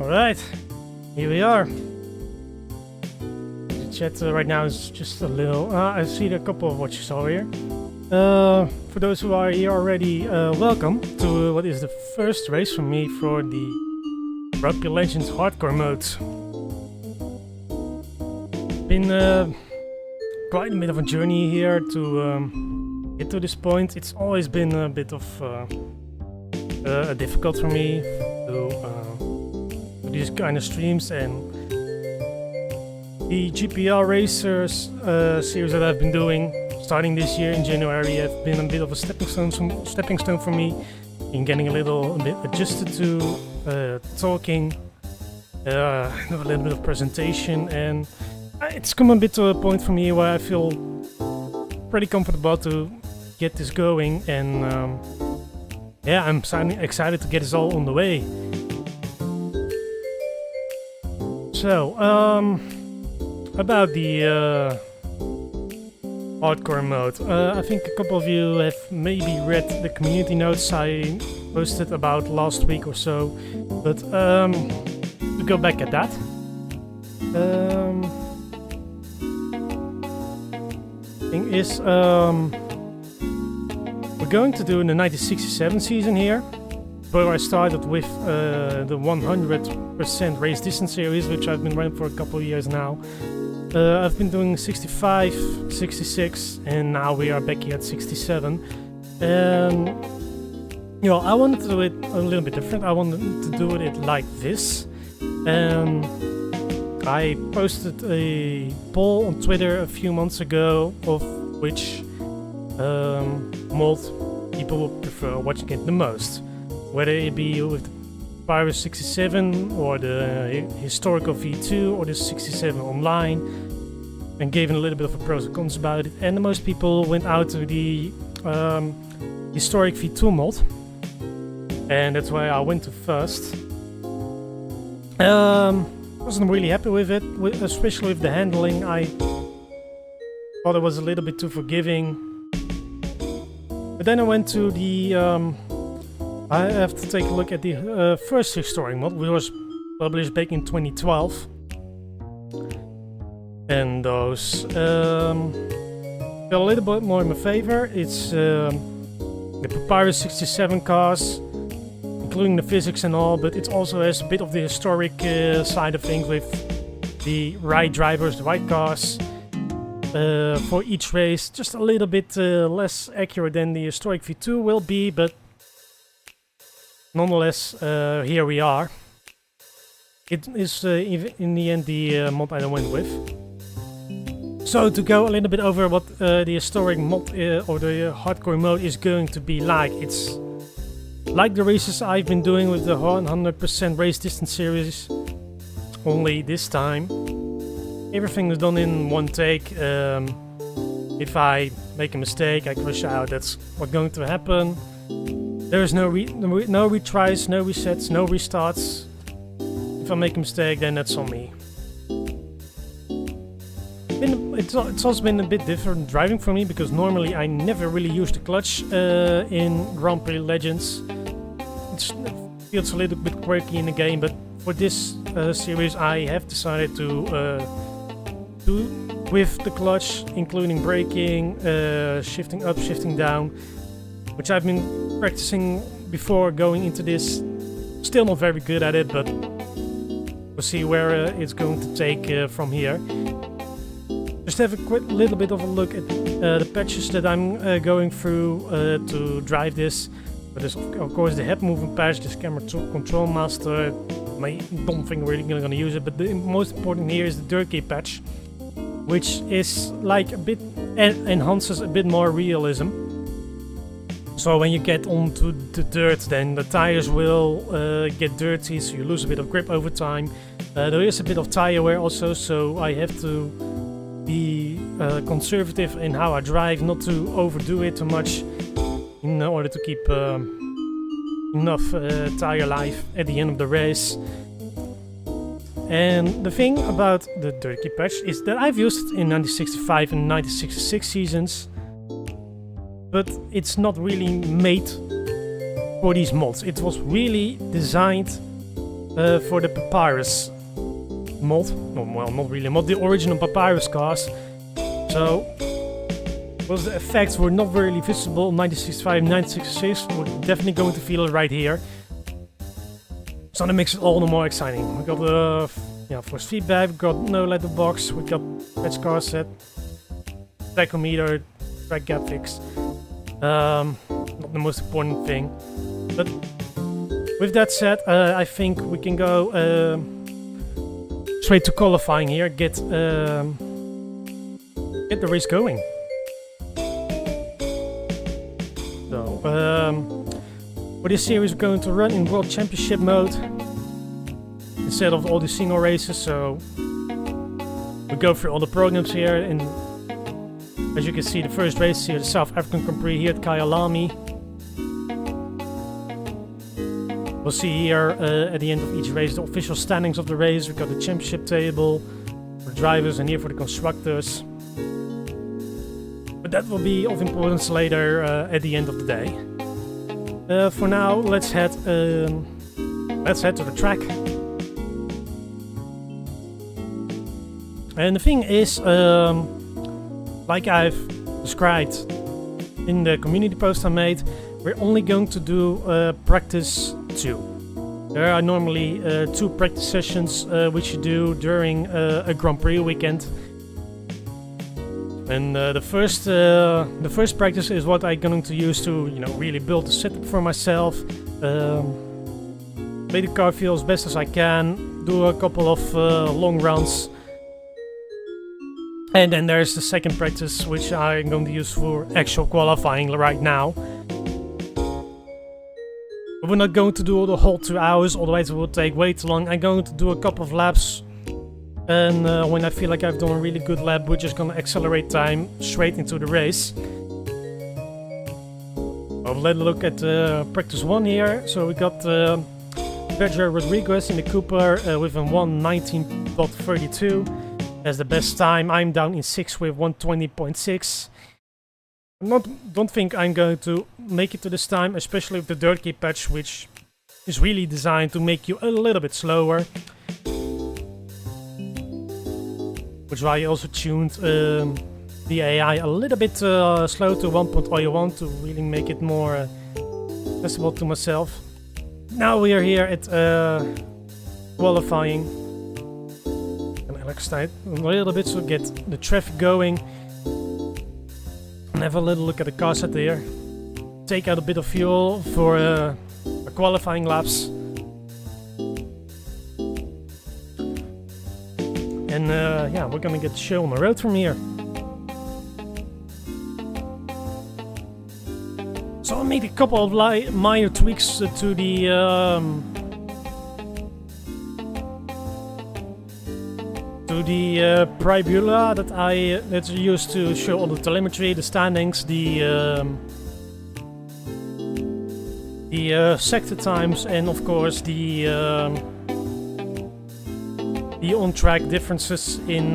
Alright, here we are. The chat right now is just a little... I see a couple of what you saw here. For those who are here already, welcome to what is the first race for me for the Rugby Legends Hardcore mode. Been quite a bit of a journey here to get to this point. It's always been a bit of difficult for me to do these kind of streams, and the GPR Racers series that I've been doing starting this year in January have been a bit of a stepping stone for me in getting a little bit adjusted to talking, a little bit of presentation, and it's come a bit to a point for me where I feel pretty comfortable to get this going, and yeah, I'm excited to get this all on the way. So, about the hardcore mode. I think a couple of you have maybe read the community notes I posted about last week or so, but to go back at that. Thing is, we're going to do the 1967 season here, where I started with the 100% race distance series, which I've been running for a couple of years now. I've been doing 65, 66, and now we are back here at 67. And you know, I wanted to do it a little bit different. I wanted to do it like this. And I posted a poll on Twitter a few months ago of which mod people would prefer watching it the most, whether it be with the Pirate 67 or the historical V2 or the 67 online, and gave a little bit of a pros and cons about it. And the most people went out to the historic V2 mod, and that's why I went to first. Wasn't really happy with it, especially with the handling. I thought it was a little bit too forgiving. But then I went to the I have to take a look at the first historic mod, which was published back in 2012. And those fell a little bit more in my favor. It's the Papyrus 67 cars, including the physics and all, but it also has a bit of the historic side of things with the right drivers, the right cars for each race. Just a little bit less accurate than the historic V2 will be, but nonetheless, here we are. It is in the end the mod I went with. So to go a little bit over what the historic mod or the hardcore mode is going to be like. It's like the races I've been doing with the 100% race distance series, only this time everything is done in one take. If I make a mistake, I crash out. That's what's going to happen. There's no retries, no resets, no restarts. If I make a mistake, then that's on me. It's also been a bit different driving for me, because normally I never really use the clutch in Grand Prix Legends. It feels a little bit quirky in the game, but for this series I have decided to do with the clutch, including braking, shifting up, shifting down, which I've been practicing before going into this. Still not very good at it, but we'll see where it's going to take from here. Just have a quick little bit of a look at the patches that I'm going through to drive this. But there's of course the head movement patch, this camera control master. I don't think we're really going to use it, but the most important here is the Dirtgear patch, which is like a bit enhances a bit more realism. So when you get onto the dirt, then the tires will get dirty, so you lose a bit of grip over time. There is a bit of tire wear also, so I have to be conservative in how I drive, not to overdo it too much, in order to keep enough tire life at the end of the race. And the thing about the Dirtgear patch is that I've used it in 1965 and 1966 seasons, but it's not really made for these mods. It was really designed for the Papyrus mod. Well, not really mod, the original Papyrus cars. So, because the effects were not really visible, 1965, 1966, we're definitely going to feel it right here. So that makes it all the more exciting. We got the force feedback, we got no letterbox, we got patch car set, tachometer, track gap fix. Not the most important thing. But with that said, I think we can go straight to qualifying here, get the race going. So, for this series we're going to run in World Championship mode instead of all the single races, so we go through all the programs here, and as you can see the first race here, the South African Grand Prix here at Kyalami. We'll see here at the end of each race the official standings of the race. We've got the championship table for the drivers and here for the constructors. But that will be of importance later at the end of the day. For now, let's head to the track. And the thing is, like I've described in the community post I made, we're only going to do practice 2. There are normally 2 practice sessions which you do during a Grand Prix weekend. And the first practice is what I'm going to use to, really build the setup for myself. Make the car feel as best as I can. Do a couple of long runs. And then there's the second practice, which I'm going to use for actual qualifying right now. But we're not going to do the whole 2 hours, otherwise it will take way too long. I'm going to do a couple of laps. And when I feel like I've done a really good lap, we're just gonna accelerate time straight into the race. I'll let a look at practice 1 here. So we got Dirtgear Rodriguez in the Cooper with a 1:19.32 as the best time. I'm down in 6th with 1:20.6. Don't think I'm going to make it to this time, especially with the Dirtgear patch, which is really designed to make you a little bit slower. Which is why I also tuned the AI a little bit slow to 1.01 to really make it more accessible to myself. Now we are here at qualifying. And I like to a little bit to get the traffic going. And have a little look at the car set there. Take out a bit of fuel for qualifying laps. And we're gonna get the show on the road from here. So I made a couple of minor tweaks to the Pribula that's used to show all the telemetry, the standings, the sector times, and of course the on-track differences in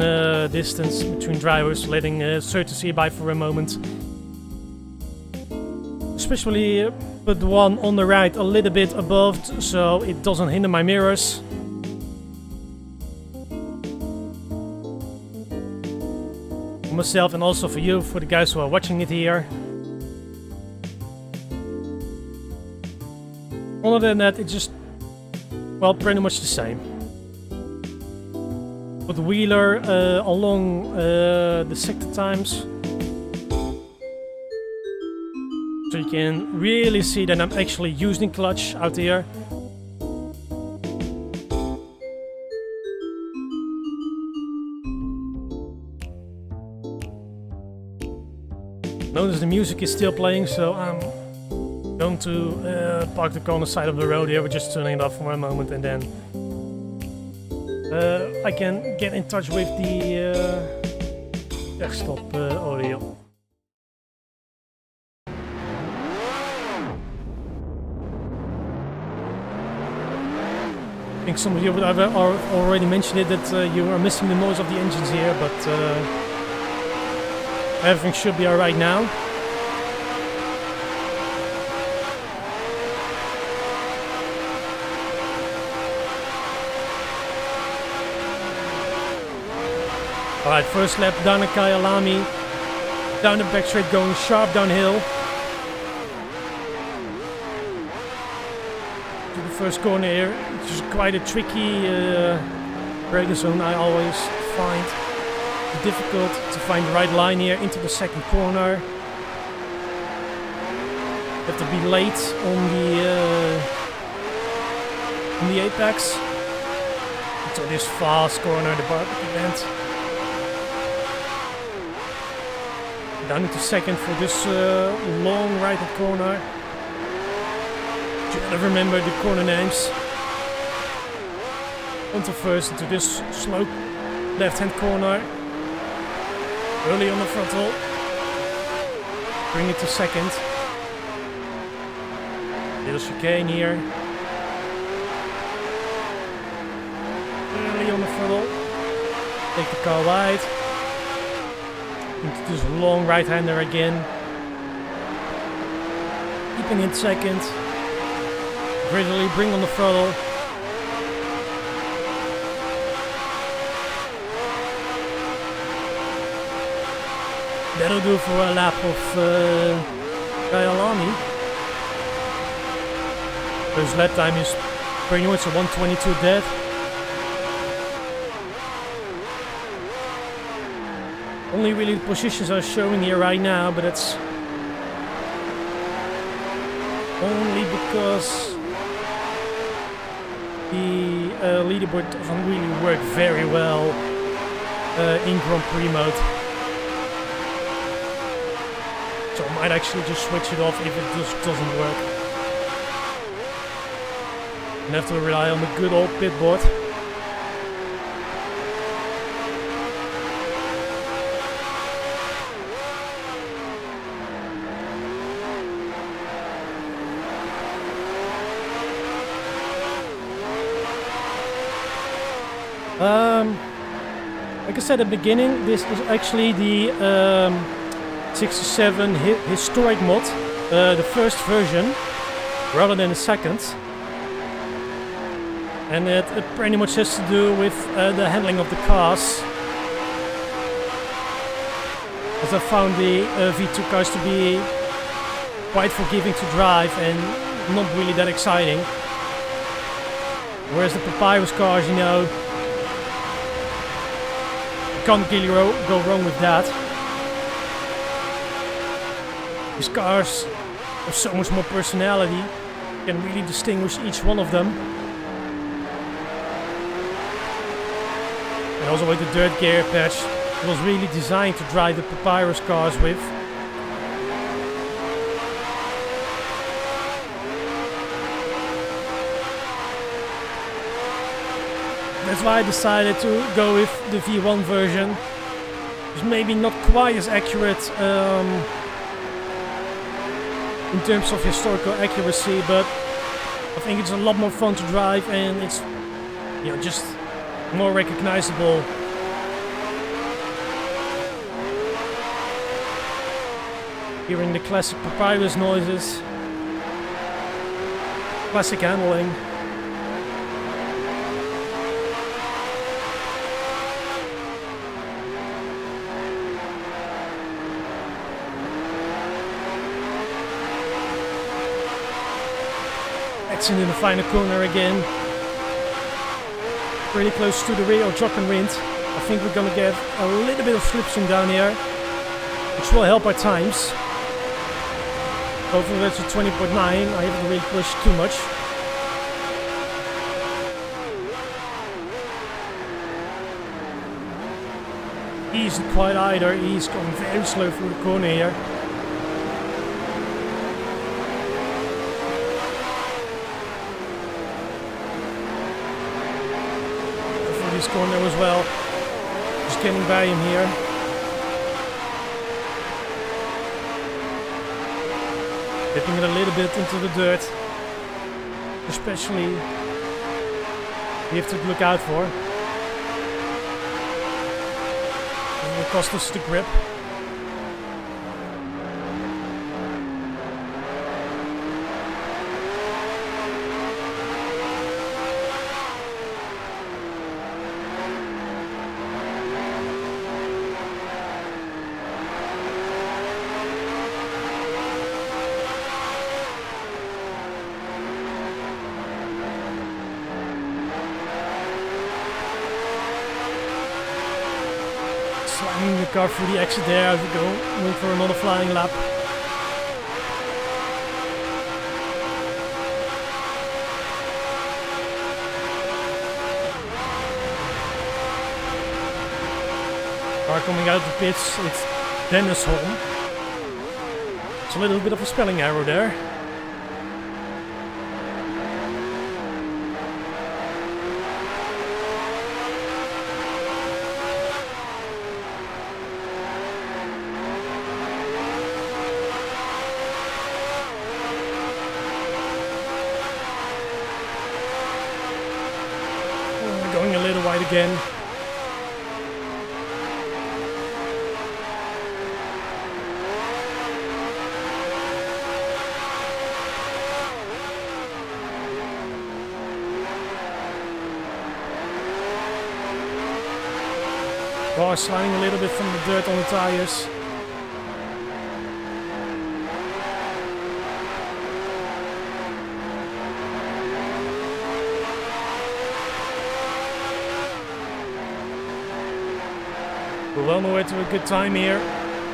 distance between drivers, letting Sir to see by for a moment. Especially put the one on the right a little bit above, so it doesn't hinder my mirrors. For myself and also for you, for the guys who are watching it here. Other than that, it's just, well, pretty much the same. Put the wheeler along the sector times. So you can really see that I'm actually using clutch out here. Notice the music is still playing, so I'm going to park the car on the side of the road here. We're just turning it off for a moment and then I can get in touch with the desktop audio. I think some of you have already mentioned it, that you are missing the noise of the engines here, but everything should be alright now. Alright, first lap down at Kyalami. Down the back straight, going sharp downhill. To the first corner here, which is quite a tricky braking zone. I always find it difficult to find the right line here into the second corner. You have to be late on the apex. Into this fast corner, the barbecue bend. Down into second for this long right-hand corner. Try to remember the corner names. Onto first into this slow left-hand corner. Early on the throttle. Bring it to second. Little chicane here. Early on the throttle. Take the car wide. Into this long right-hander again. Keeping in second. Gradually bring on the throttle. That'll do for a lap of Kyalami. His lap time is pretty much a 1:22 dead. Only really the positions are showing here right now, but it's only because the leaderboard doesn't really work very well in Grand Prix mode. So I might actually just switch it off if it just doesn't work. And have to rely on the good old pit board. Like I said at the beginning, this is actually the 67 historic mod, the first version, rather than the second. And it pretty much has to do with the handling of the cars. As I found the V2 cars to be quite forgiving to drive and not really that exciting. Whereas the Papyrus cars, you know, can't really go wrong with that. These cars have so much more personality. You can really distinguish each one of them. And also with the Dirtgear patch, it was really designed to drive the Papyrus cars with. That's why I decided to go with the V1 version. It's maybe not quite as accurate in terms of historical accuracy, but I think it's a lot more fun to drive and it's, you know, just more recognizable. Hearing the classic Papyrus noises, classic handling. In the final corner again, pretty close to the rear of Jock and Wind. I think we're gonna get a little bit of slipstream down here, which will help our times. Hopefully that's a 20.9. I haven't really pushed too much. He's quite either. He's going very slow through the corner here. Corner as well, just getting by him here. Dipping it a little bit into the dirt, especially you have to look out for. It will cost us the grip. Bringing the car through the exit there as we go. Wait for another flying lap. Car coming out of the pits, it's Dennis Holm. It's a little bit of a spelling error there. Going a little wide again. Car sliding a little bit from the dirt on the tires. We're well on the way to a good time here.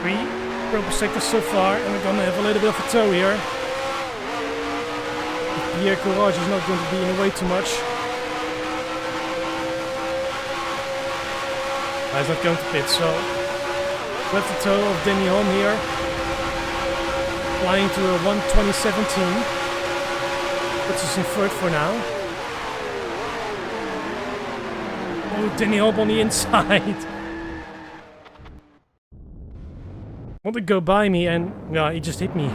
3 purple sectors so far, and we're gonna have a little bit of a tow here. The garage is not going to be in the way too much. He's not going to pit, so with the tow of Denny Holm here, flying to a 1:20.17, puts us in third for now. Oh, Denny Holm on the inside. Want to go by me, and yeah, he just hit me.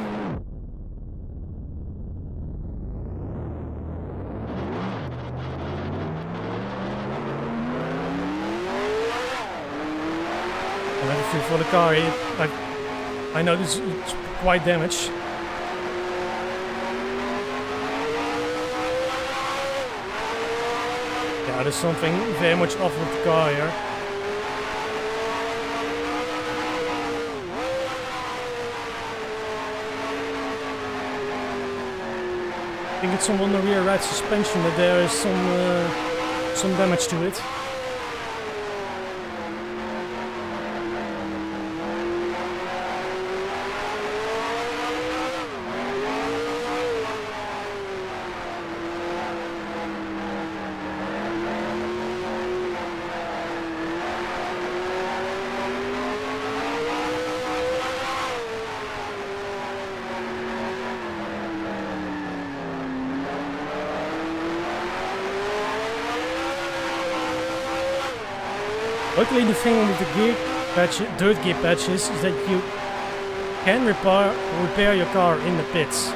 For the car, I know this is quite damaged. Yeah, there's something very much off with the car here. I think it's on the rear right suspension that there is some damage to it. Luckily, the thing with the gear patch, dirt gear patches is that you can repair your car in the pits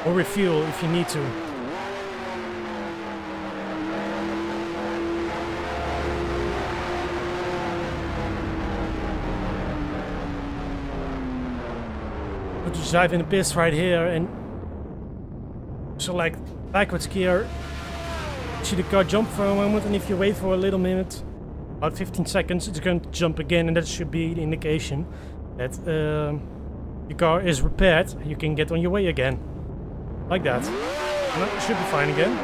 or refuel if you need to. But you drive in the pits right here and select backwards gear. See the car jump for a moment, and if you wait for a little minute, about 15 seconds, it's going to jump again, and that should be the indication that your car is repaired. You can get on your way again, like that. And that should be fine again.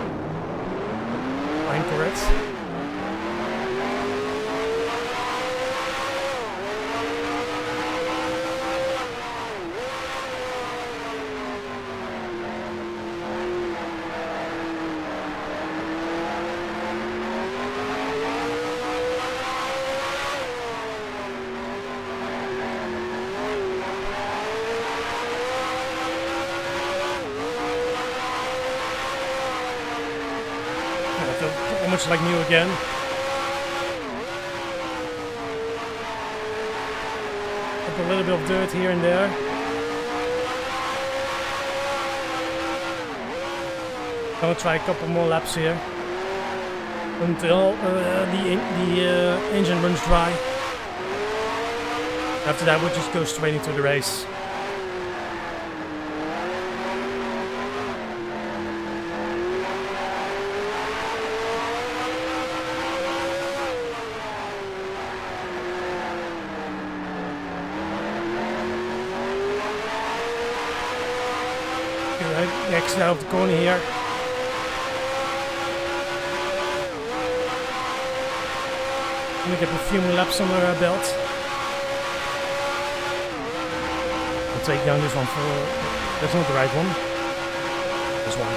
Fine, correct. Much like new again. Up a little bit of dirt here and there. Gonna try a couple more laps here until the engine runs dry. After that, we'll just go straight into the race. Exit out of the corner here. Gonna get a few more laps on our belt. I'll take down this one for... That's not the right one. This one.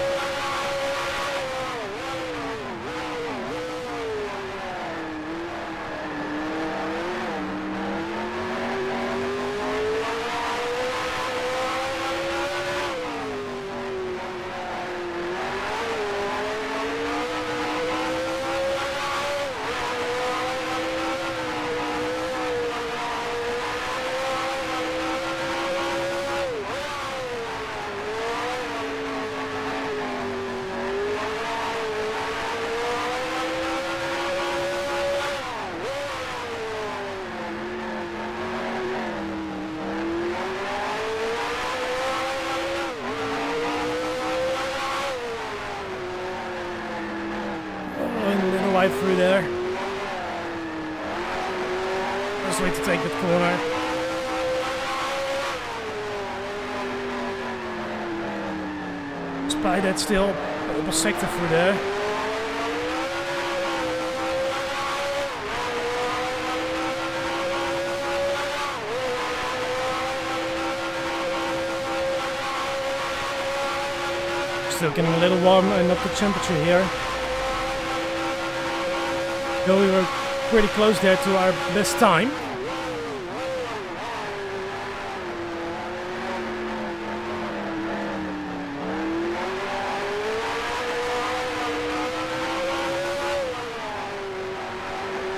Right through there. First way to take that corner. Spy that still. Double sector through there. Still getting a little warm and up the temperature here. Though we were pretty close there to our best time.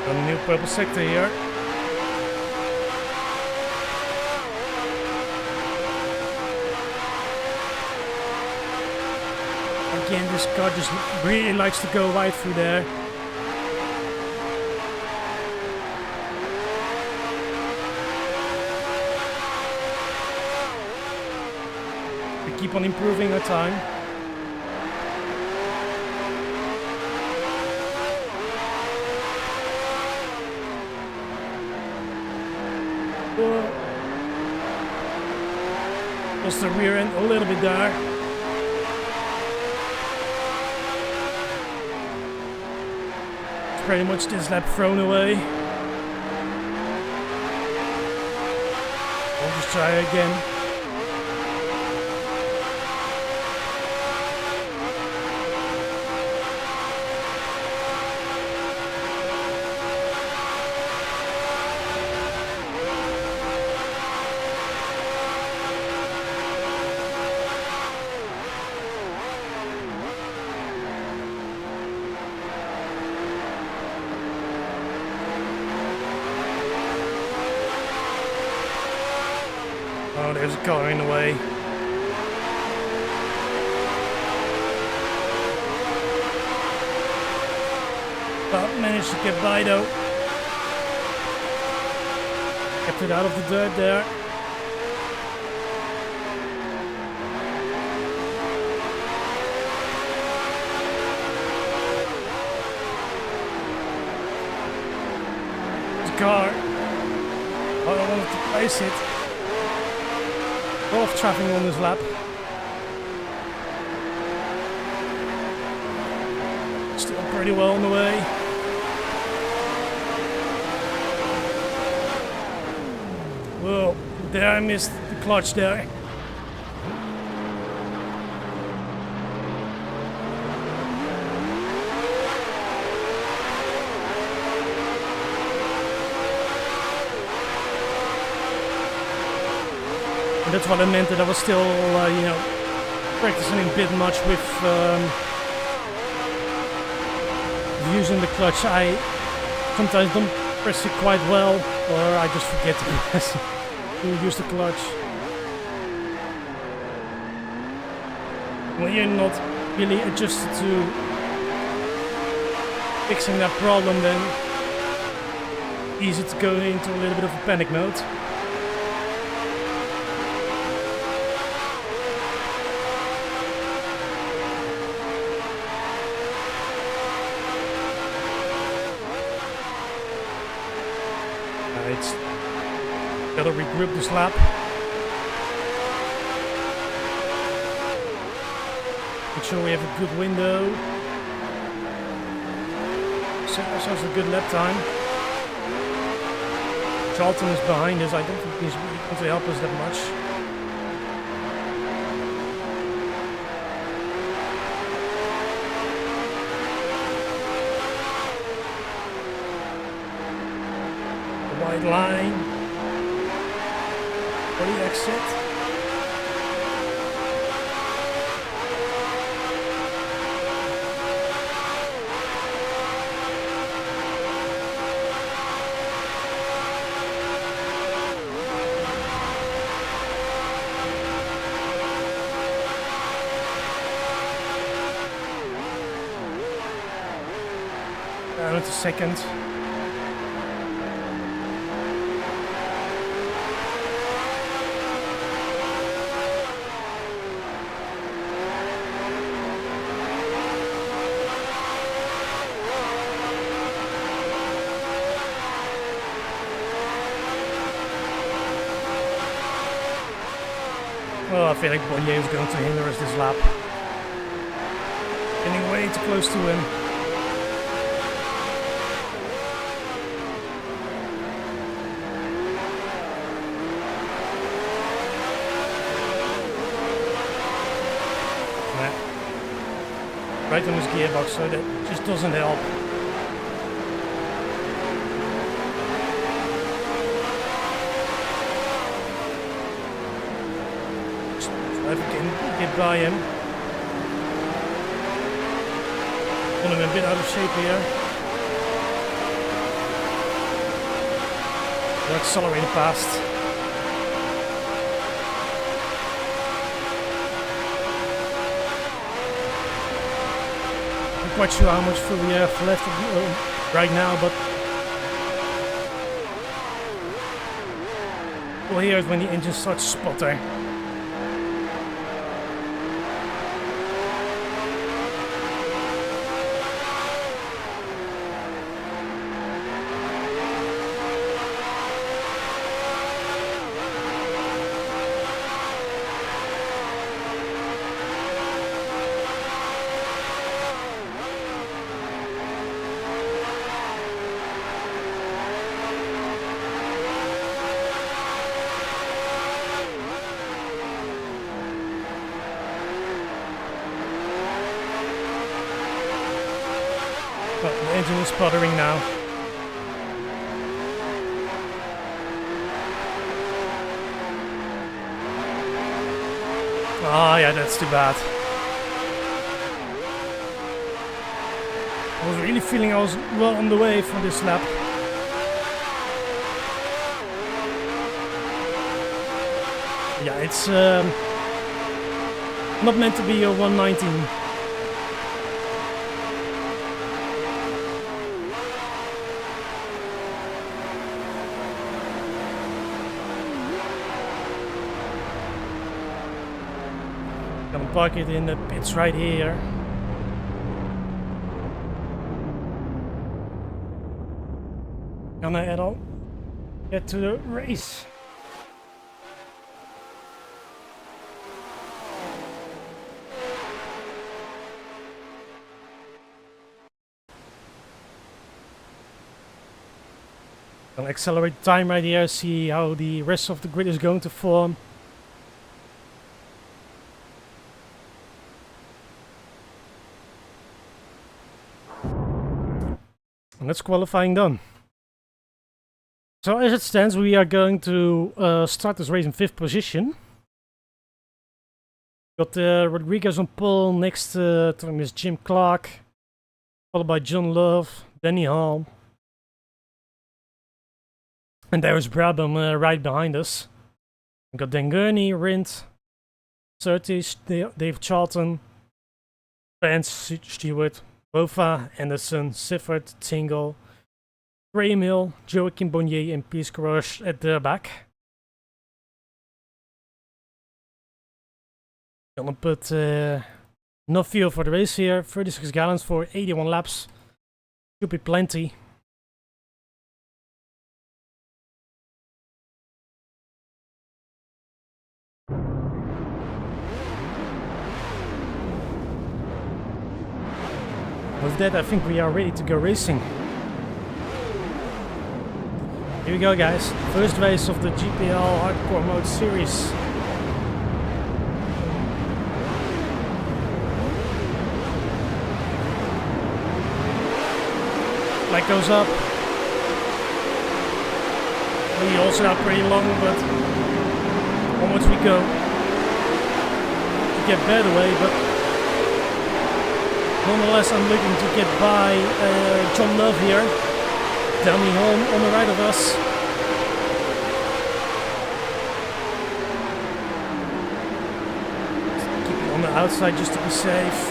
Got a new purple sector here. Again, this car just really likes to go right through there. Keep on improving our time. Lost the rear end a little bit there. It's pretty much this lap thrown away. I'll just try again. Oh, there's a car in the way. But managed to get by though. Kept it out of the dirt there. The car. Oh, I wanted to place it. Off traffic on this lap. Still pretty well on the way. Whoa, there I missed the clutch there. That's what I meant, that I was still, you know, practicing a bit much with using the clutch. I sometimes don't press it quite well, or I just forget to press to use the clutch. When you're not really adjusted to fixing that problem, then easy to go into a little bit of a panic mode. It's gotta regroup this lap. Make sure we have a good window. Shows a good lap time. Charlton is behind us. I don't think he's really going to help us that much. The white line for the exit. Down to second. Well, I feel like Bonnier is going to hinder us this lap. Getting way too close to him. Right on his gearbox, so that just doesn't help. Just try to get by him. Want him a bit out of shape here. We're accelerating past. Quite sure how much fuel we have left right now, but well, here is when the engine starts to sputter. But the engine is sputtering now. Ah, yeah, that's too bad. I was really feeling I was well on the way for this lap. Yeah, it's not meant to be a 119. Gonna park it in the pits right here. Gonna at all get to the race. Gonna accelerate time right here, see how the rest of the grid is going to form. And that's qualifying done. So as it stands, we are going to start this race in 5th position. Got Rodriguez on pole, next to him is Jim Clark, followed by John Love, Danny Hall. And there is Brabham right behind us. We got Dan Gurney, Rindt, Surtees, Dave Charlton, Vance, Stewart, Bofa, Anderson, Siffert, Tingle, Graham Hill, Joachim Bonnier and Piers Crouch at the back. Gonna put enough fuel for the race here, 36 gallons for 81 laps. Should be plenty. With that, I think we are ready to go racing. Here we go, guys. First race of the GPL Hardcore Mode series. Flag goes up. We also are pretty long, but onwards we go. To get better way, but nonetheless I'm looking to get by John Love here. Danny Holm on the right of us. Keep it on the outside just to be safe.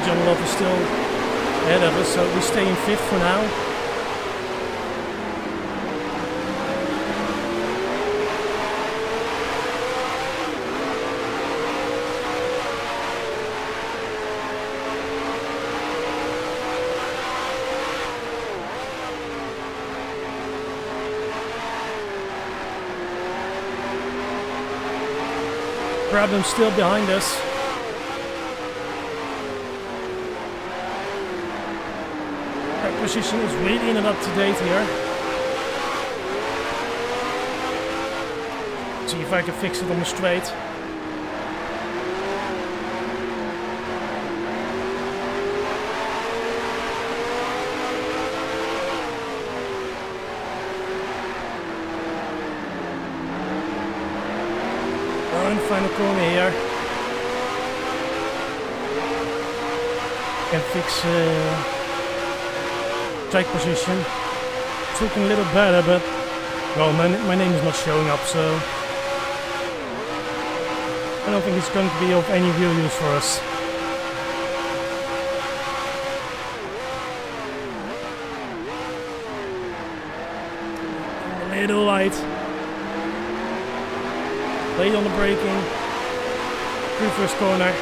John Love is still ahead of us, so we stay in 5th for now. Problem still behind us. Our position is really not up to date here. See if I can fix it on the straight. Final corner here. Can fix track position. It's looking a little better, but well, my name is not showing up, so I don't think it's going to be of any real use for us. A little light. Late on the braking, through first corner.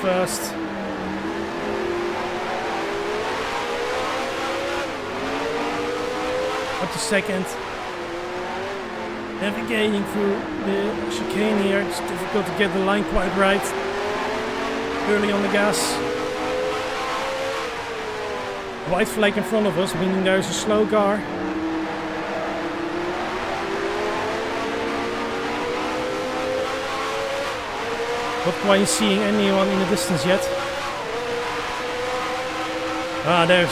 First. Up to second. Navigating through the chicane here. It's difficult to get the line quite right. Early on the gas. White flag in front of us, meaning there's a slow car. Not quite seeing anyone in the distance yet. Ah, there's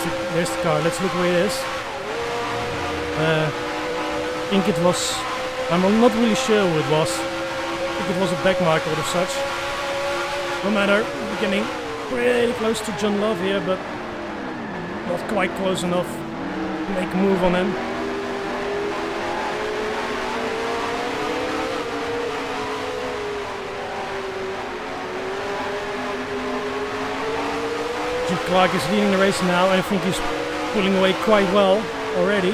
the car. Let's look where it is. I think it was. I'm not really sure who it was. I think it was a back marker or such. No matter. We're getting pretty close to John Love here, but not quite close enough to make a move on him. Clark is leading the race now, and I think he's pulling away quite well already.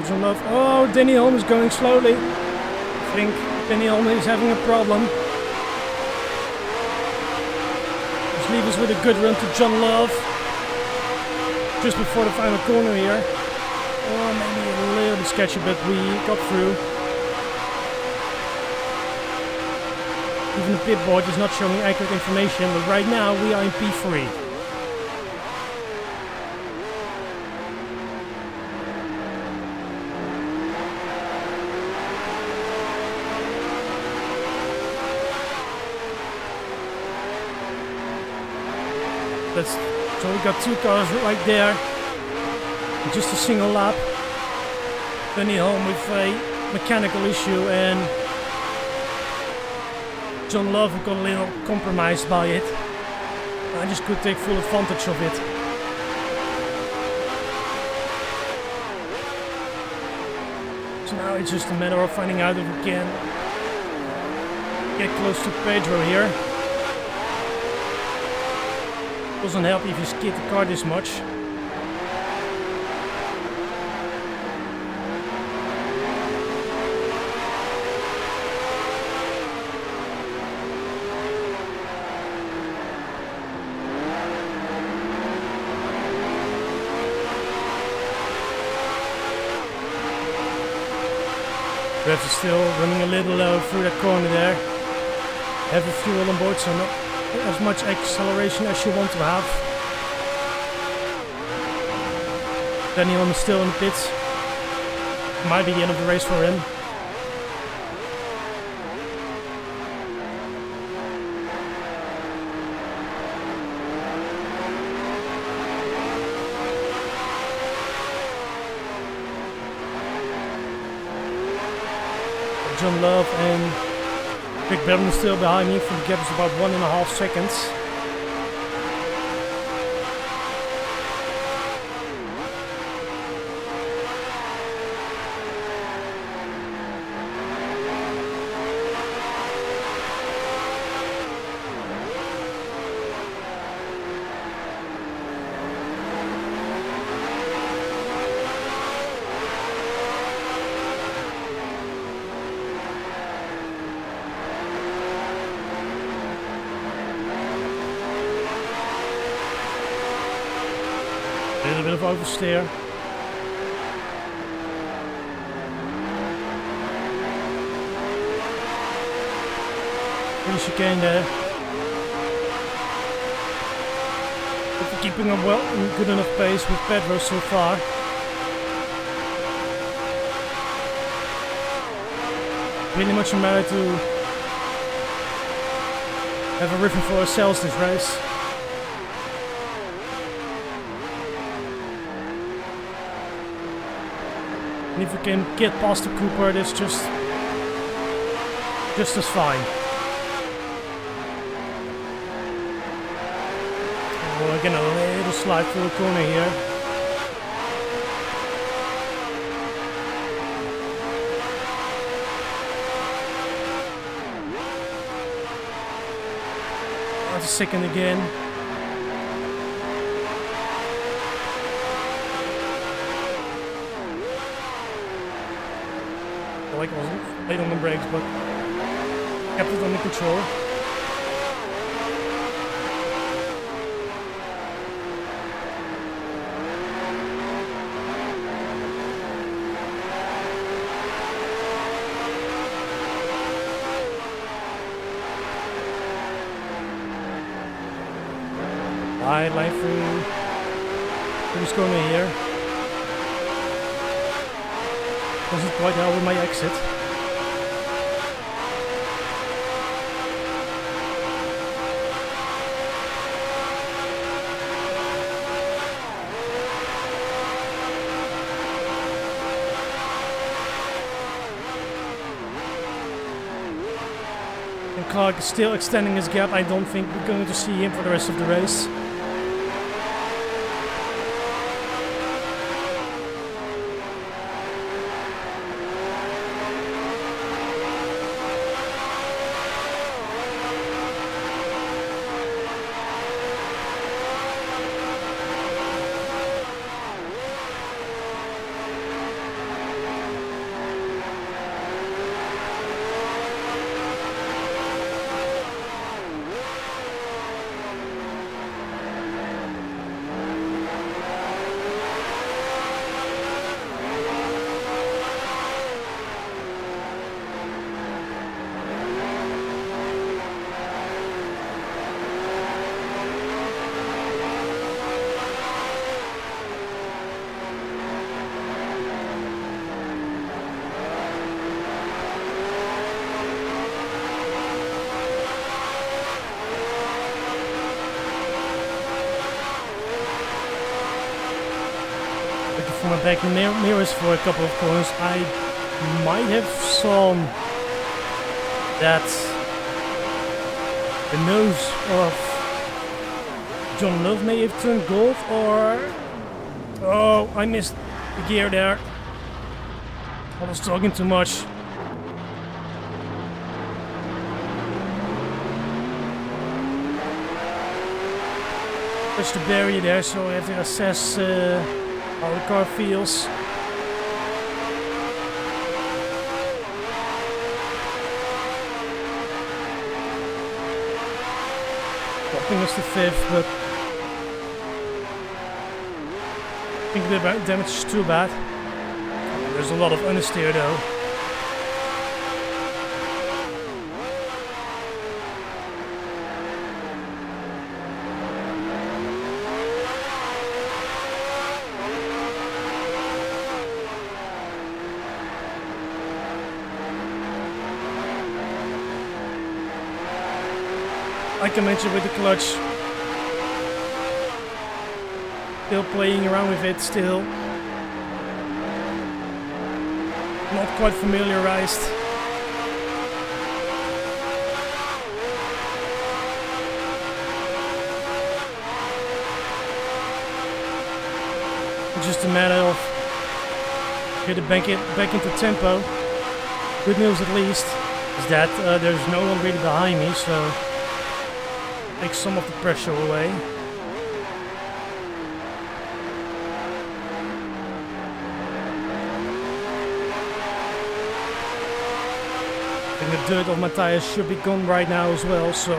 John Love. Oh, Danny Holm is going slowly. I think Danny Holm is having a problem. Just leave us with a good run to John Love. Just before the final corner here. Oh, maybe a little bit sketchy, but we got through. Even the pit board is not showing accurate information, but right now we are in P3. So we got two cars right there. Just a single lap. Then he home with a mechanical issue, and John Love got a little compromised by it. I just could take full advantage of it. So now it's just a matter of finding out if we can get close to Pedro here. Doesn't help if you skid the car this much. Revs is still running a little low through that corner there. Heavy fuel on board, so not as much acceleration as you want to have. Daniel is still in the pits. Might be the end of the race for him. John Love and Rick Barron still behind me. The gap is about 1.5 seconds. A little bit of oversteer. Pretty chicane there. But we're keeping a good enough pace with Pedro so far. Pretty much a matter to have a rhythm for ourselves this race. And if we can get past the Cooper, that's just as fine. Oh, again, a little slide through the corner here. That's a second again. I wasn't late on the brakes, but kept it under control. Wide line through this corner here. Doesn't quite help with my exit. And Clark is still extending his gap. I don't think we're going to see him for the rest of the race. back in mirrors for a couple of corners, I might have saw that the nose of John Love may have turned gold, or... Oh, I missed the gear there. I was talking too much. Touch the barrier there, so I have to assess how the car feels. Dropping us to 5th, but I think the damage is too bad. There's a lot of understeer though. Like I mentioned with the clutch, still playing around with it, still not quite familiarized. It's just a matter of get it back into tempo. Good news at least is that there's no one really behind me, so take some of the pressure away. I think the dirt on my tires should be gone right now as well, so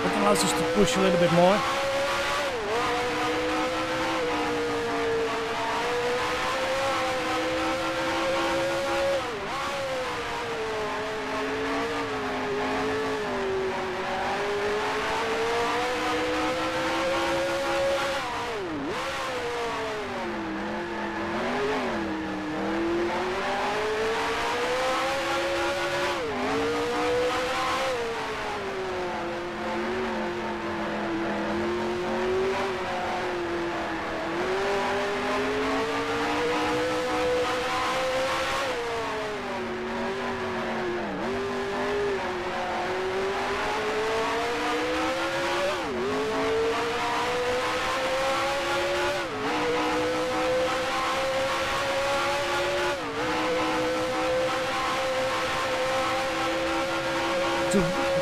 that allows us to push a little bit more.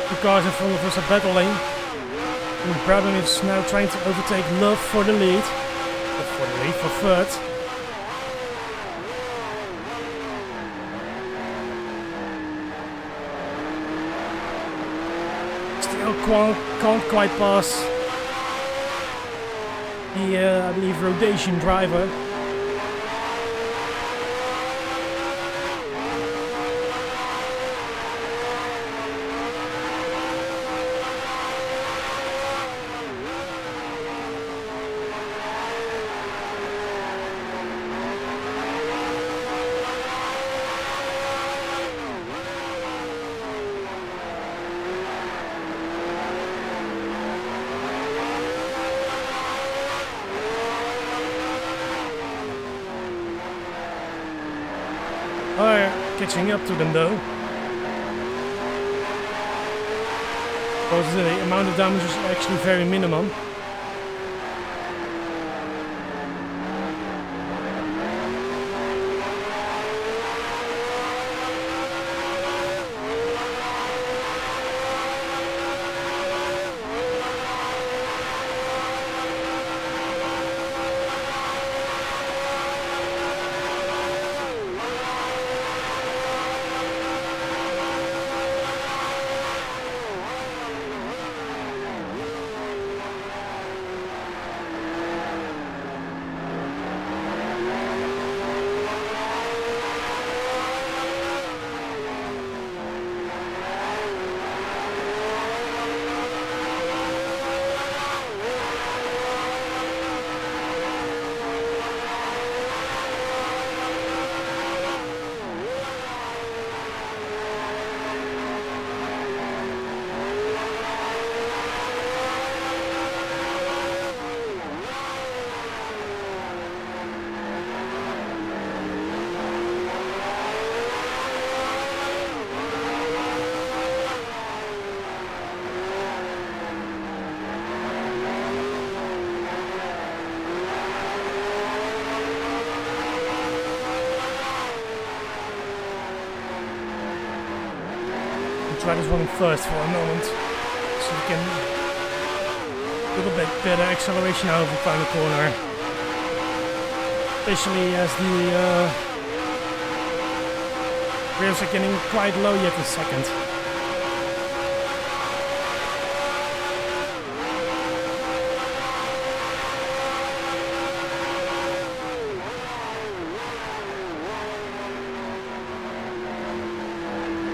The cars in front of us are battling. And the problem is now trying to overtake Love for the lead. For third. Still can't quite pass the, I believe, rotation driver. Are catching up to them though. Because the amount of damage is actually very minimum. try this one in first for a moment, so we can a little bit better acceleration out of the final corner, especially as the rears are getting quite low yet in second.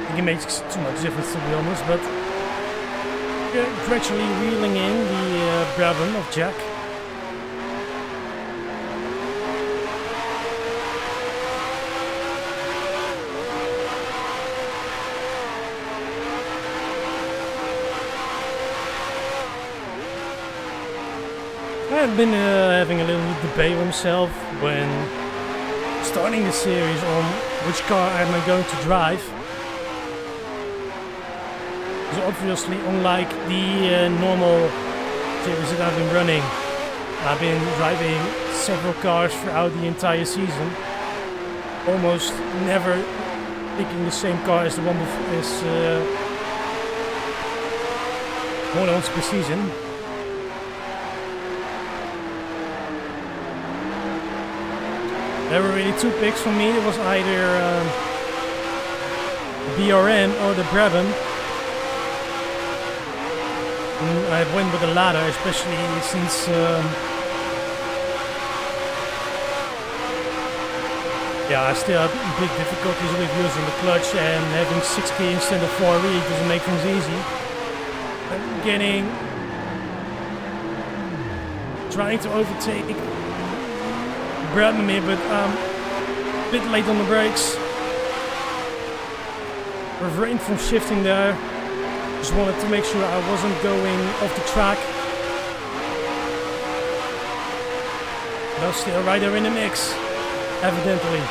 I think it makes too much difference, to be honest, but gradually reeling in the Brabham of Jack. I've been having a little debate with myself when starting the series on which car am I going to drive. Because obviously, unlike the normal series that I've been running, I've been driving several cars throughout the entire season. Almost never picking the same car as the one as more than once per season. There were really two picks for me. It was either BRM or the Brabham. I went with the latter, especially since I still have big difficulties with using the clutch, and having 6 key instead of 4 really doesn't make things easy. I'm trying to overtake Brabham here, but a bit late on the brakes. Refrained from shifting there. Just wanted to make sure I wasn't going off the track. But I was still right there in the mix, evidently.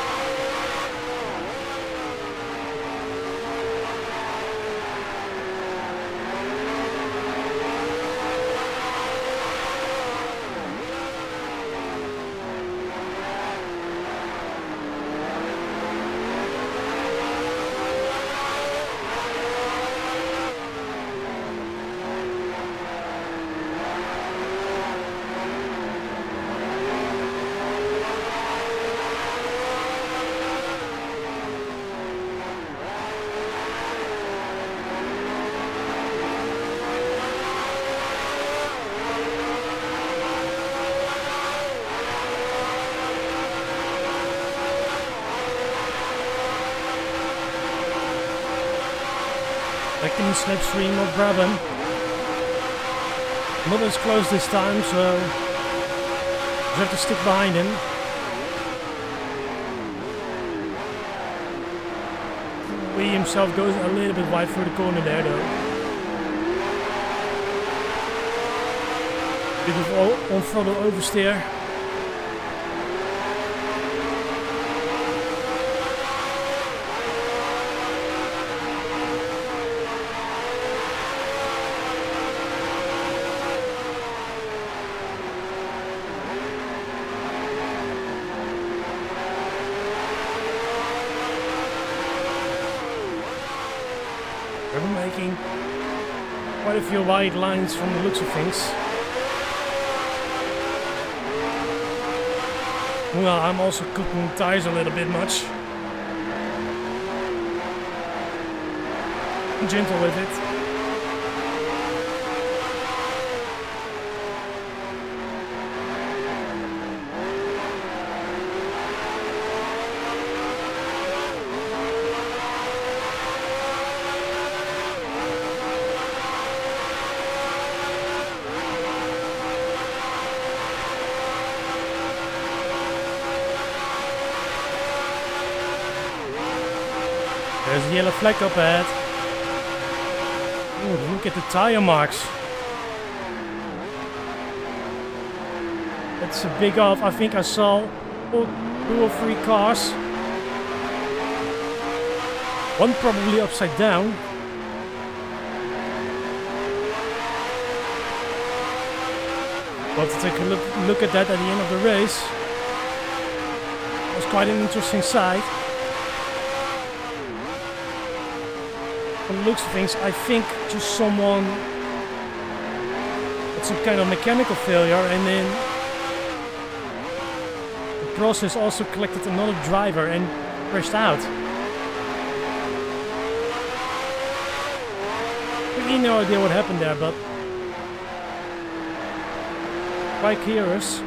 Back in the slipstream of Brabham. Not as close this time, so just have to stick behind him. He himself goes a little bit wide through the corner there, though. Bit of on-throttle oversteer. We're making quite a few wide lines from the looks of things. Well, I'm also cooking the tires a little bit much. Gentle with it. There's a yellow flag up ahead. Ooh, look at the tire marks. That's a big off. I think I saw 2 or 3 cars. One probably upside down. We'll have to take a look at that at the end of the race. It was quite an interesting sight. from the looks of things, I think just someone had some kind of mechanical failure, and then the process also collected another driver and crashed out. Really no idea what happened there, but bike heroes.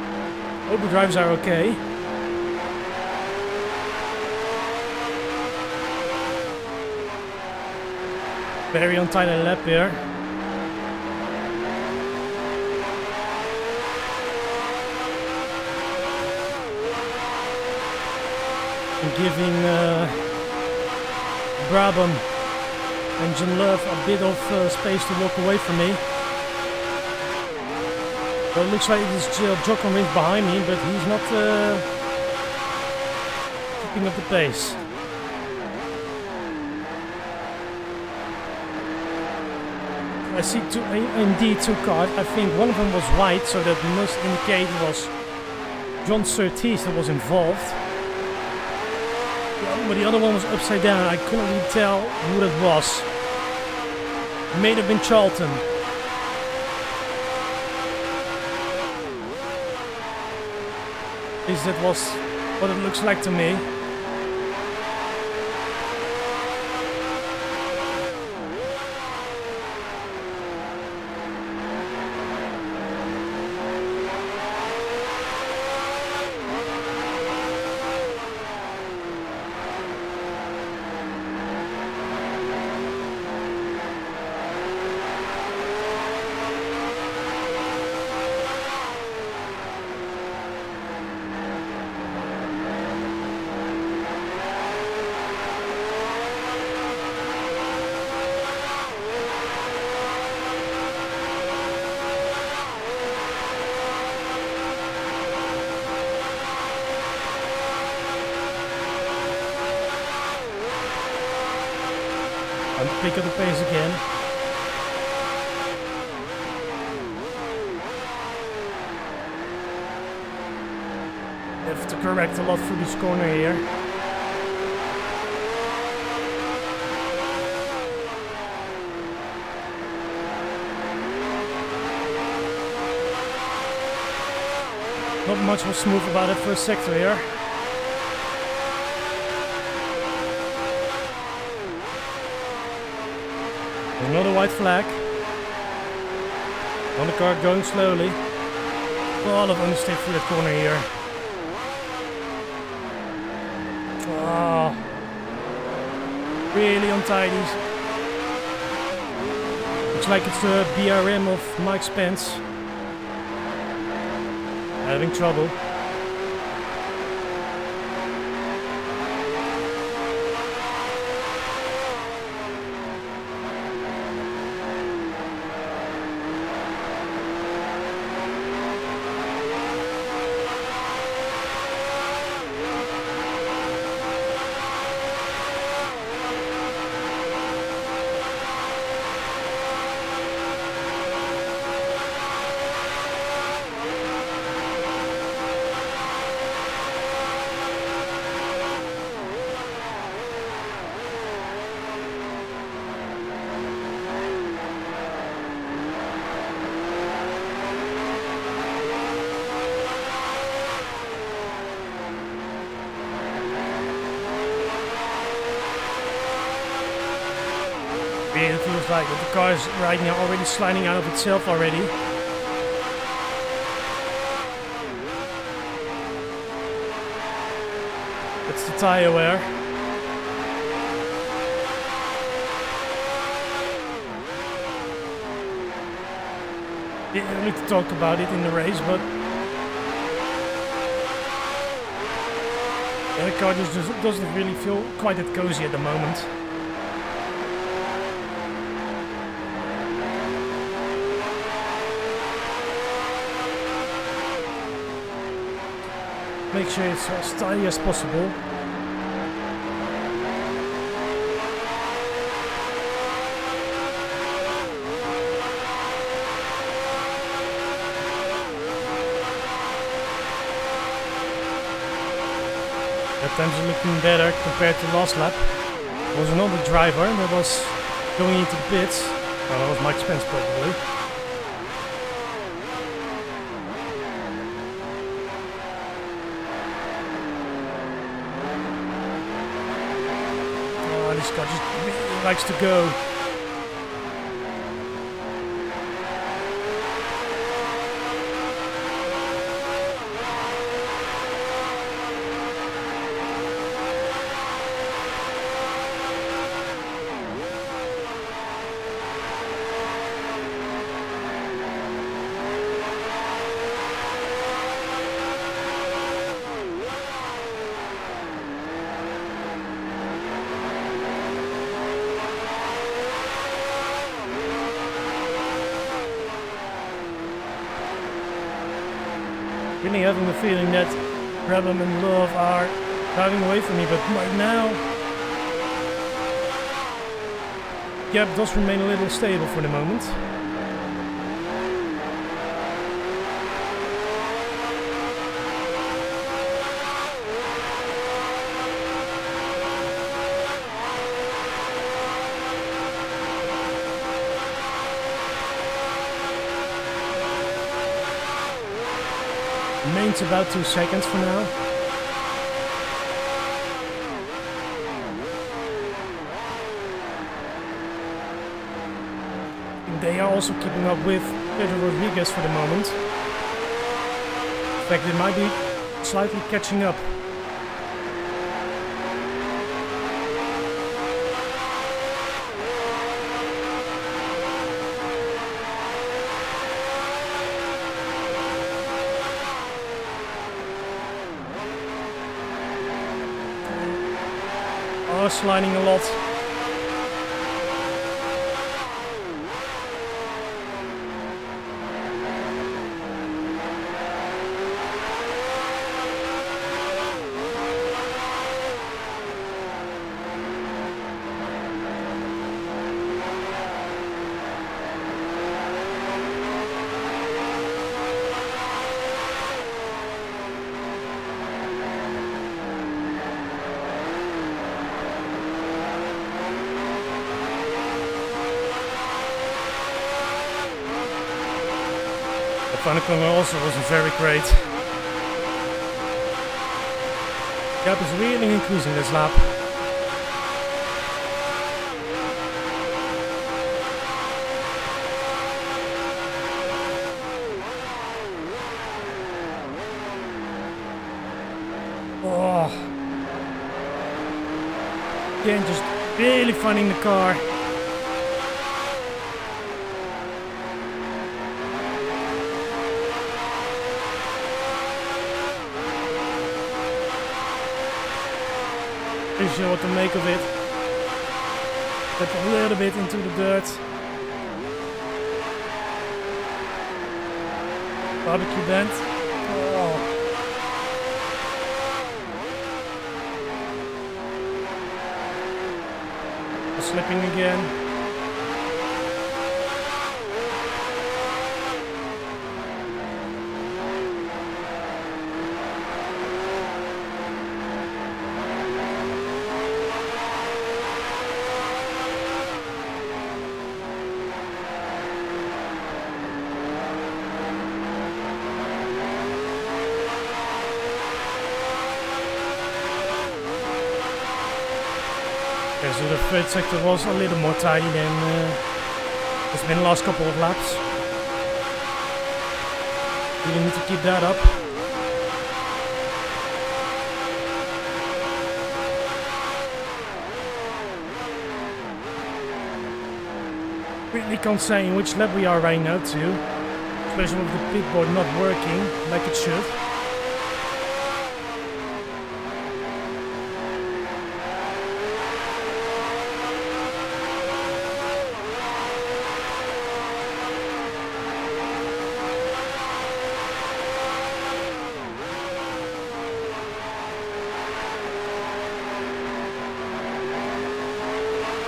Hope the drivers are okay. Very untidy lap here. And giving Brabham and John Love a bit of space to walk away from me. Well, it looks like it is Jochen Rindt behind me, but he's not keeping up the pace. I see indeed two cars. I think one of them was white, so that must indicate it was John Surtees that was involved. But the other one was upside down. I couldn't really tell who that was. May have been Charlton. At least that was what it looks like to me. And pick up the pace again. Have to correct a lot through this corner here. Not much was smooth about that first sector here. Another white flag. Another car going slowly. A lot of understeer through the corner here. Oh, really untidy. Looks like it's the BRM of Mike Spence. Having trouble. It feels like that the car is right now already sliding out of itself already. That's the tire wear. Didn't need to talk about it in the race, but yeah, the car just doesn't really feel quite that cozy at the moment. Make sure it's as tidy as possible. That time's looking better compared to last lap. There was another driver that was going into the pits. Well, that was my expense probably. Oh, this guy just really likes to go. Really having the feeling that Rebel and Love are driving away from me, but right now gap does remain a little stable for the moment. Main's about 2 seconds for now. They are also keeping up with Pedro Rodriguez for the moment. In fact, they might be slightly catching up. Sliding a lot. Funnekom also wasn't very great. Gap is really increasing this lap. Oh. Again, just really finding the car. Pretty sure what to make of it. Step a little bit into the dirt. Barbecue bend. Oh. Slipping again. Okay, so the third sector was a little more tidy than it's been the last couple of laps. Really need to keep that up. Really can't say in which lap we are right now too, especially with the pit board not working like it should.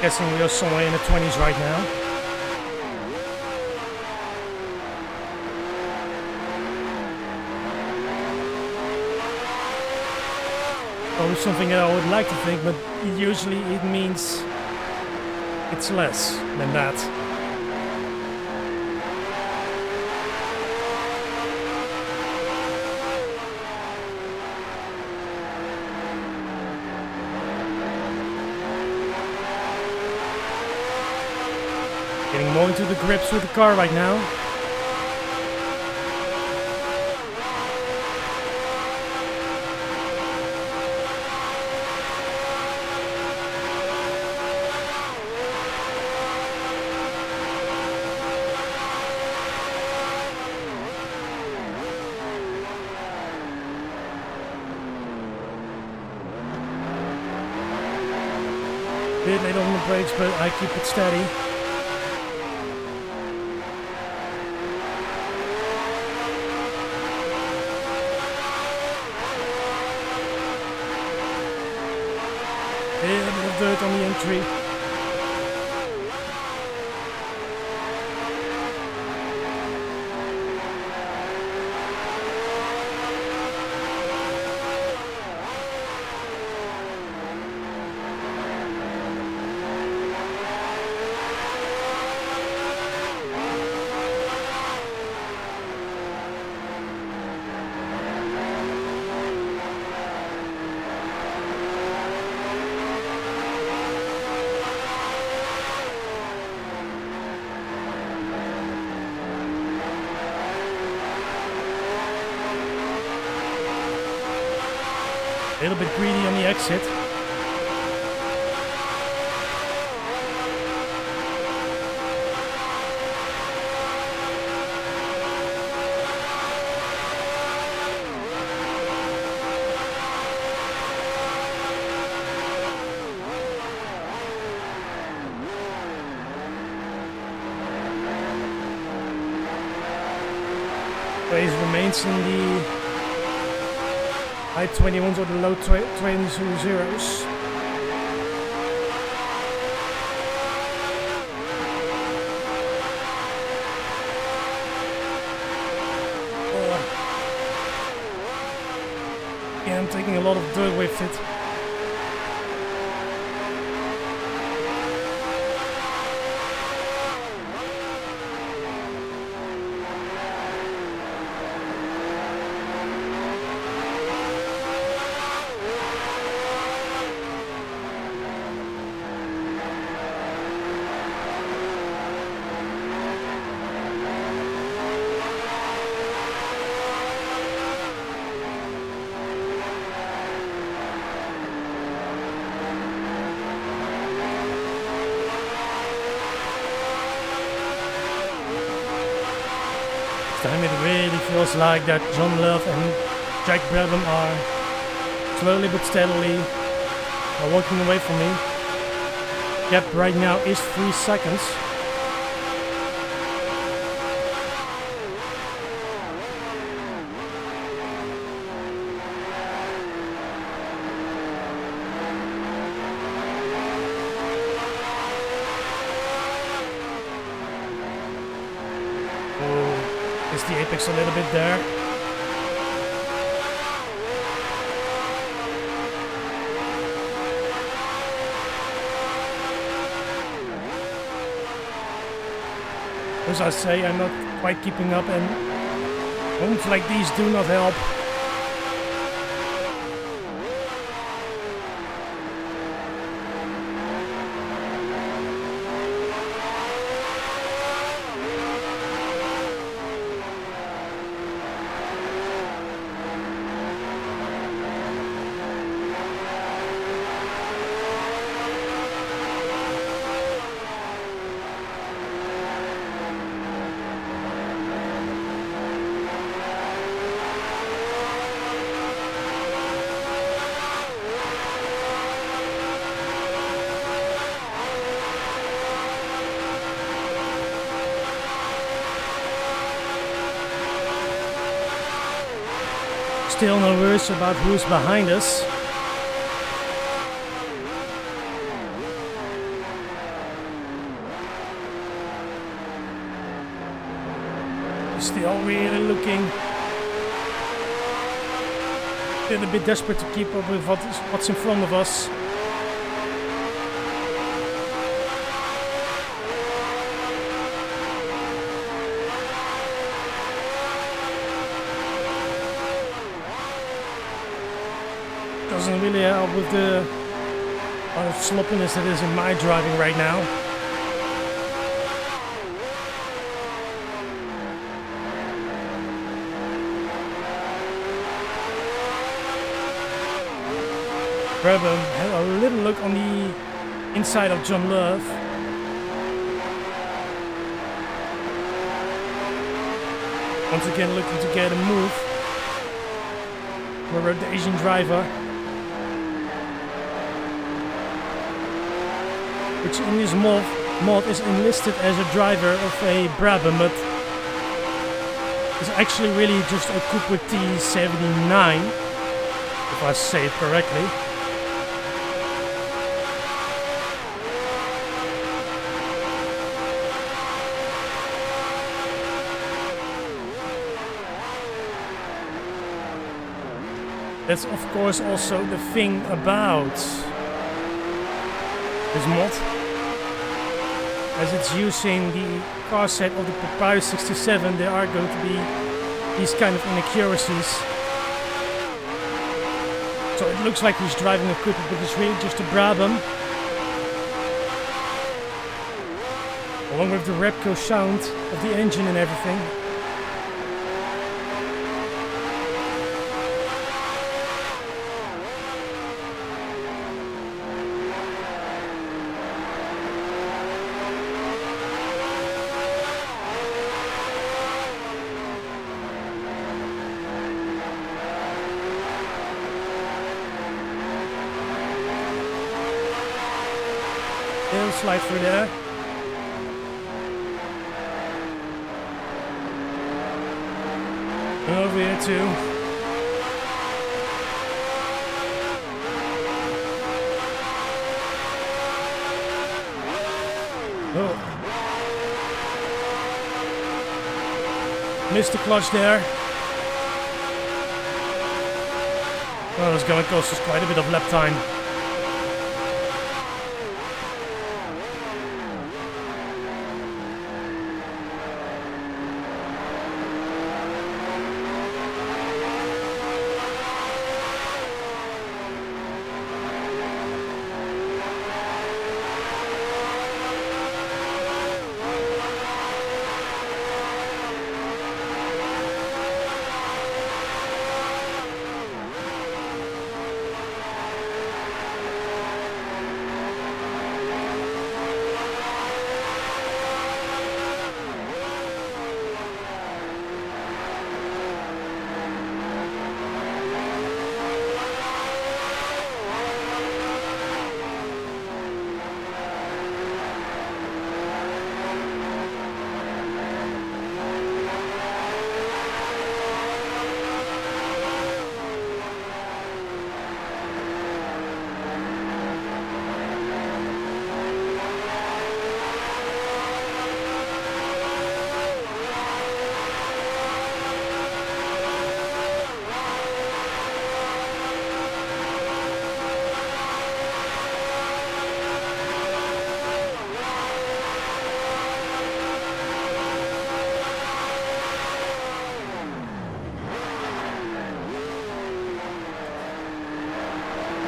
Guessing we are somewhere in the 20s right now. Probably something that I would like to think, but usually it means It's less than that. Getting more into the grips with the car right now. Bit late on the brakes, but I keep it steady. A bit of dirt on the entry. A little bit greedy on the exit. Prix remains in the high 21s or the low 20s. Yeah, I'm taking a lot of dirt with it. Time it really feels like that John Love and Jack Brabham are slowly but steadily walking away from me. Gap right now is 3 seconds. Is the apex a little bit there? As I say, I'm not quite keeping up, and moments like these do not help. Still no worries about who's behind us. Still really looking a little bit desperate to keep up with what's in front of us. Doesn't really help with the amount of sloppiness that is in my driving right now. Grab a little look on the inside of John Love. Once again looking to get a move. We're the Asian driver. Which in this mod is enlisted as a driver of a Brabham, but is actually really just a Cooper T79, if I say it correctly. That's of course also the thing about this mod, as it's using the car set of the Prix 67, there are going to be these kind of inaccuracies. So it looks like he's driving a Cooper, but it's really just a Brabham. Along with the Repco sound of the engine and everything. They'll slide through there. And over here too. Oh. Missed the clutch there. Oh, it's going to cost us quite a bit of lap time.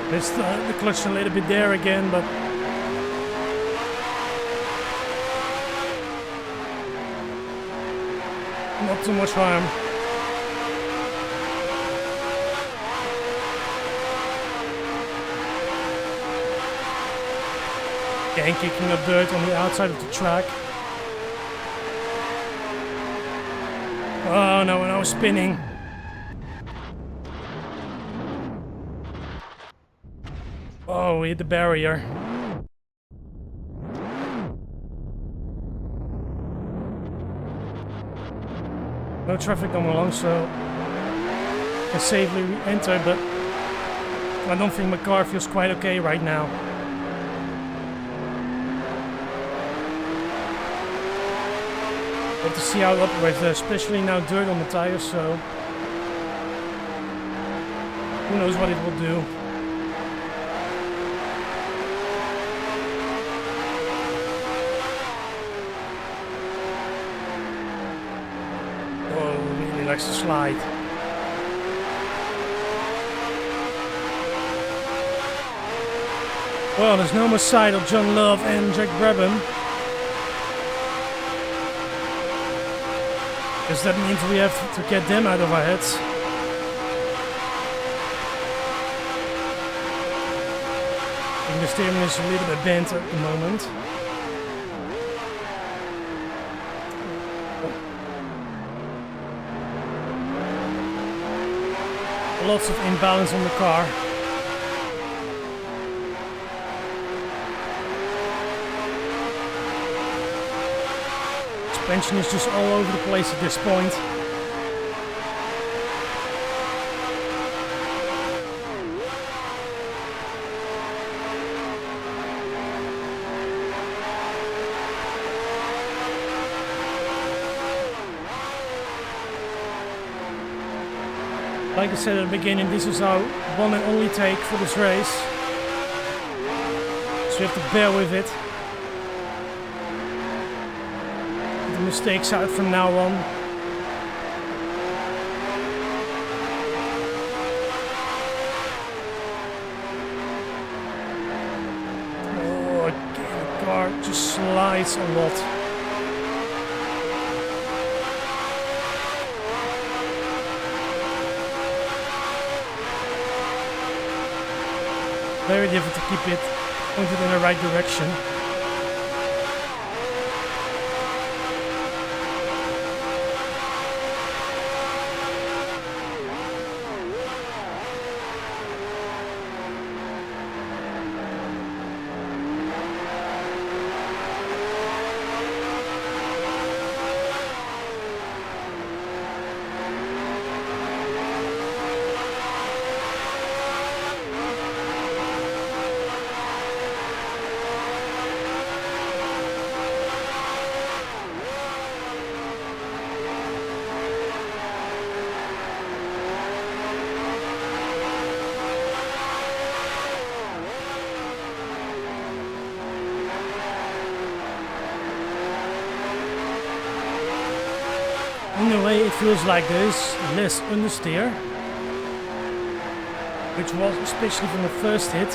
Missed the clutch a little bit there again, but not too much harm. Again, kicking up dirt on the outside of the track. Oh no, and I was spinning. Oh, we hit the barrier. No traffic coming along, so I can safely re-enter, but I don't think my car feels quite okay right now. Have to see how it operates, especially now dirt on the tires, so who knows what it will do. Likes to slide. Well, there's no more sight of John Love and Jack Brabham. Because that means we have to get them out of our heads. I think the steering is a little bit bent at the moment. Lots of imbalance on the car. Suspension is just all over the place at this point. Like I said at the beginning, this is our one and only take for this race. So you have to bear with it. The mistakes out from now on. Oh, again, the car just slides a lot. Very difficult to keep it pointed in the right direction. In a way, it feels like there's less understeer, which was especially from the first hit.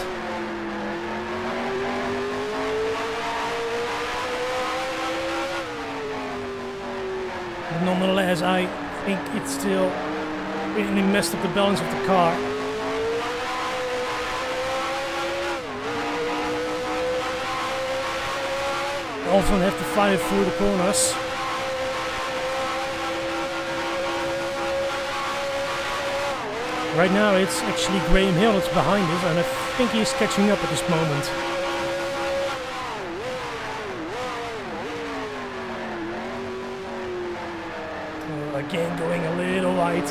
But nonetheless, I think it still really messed up the balance of the car. I often have to fight it through the corners. Right now it's actually Graham Hill that's behind us, and I think he's catching up at this moment. Again going a little wide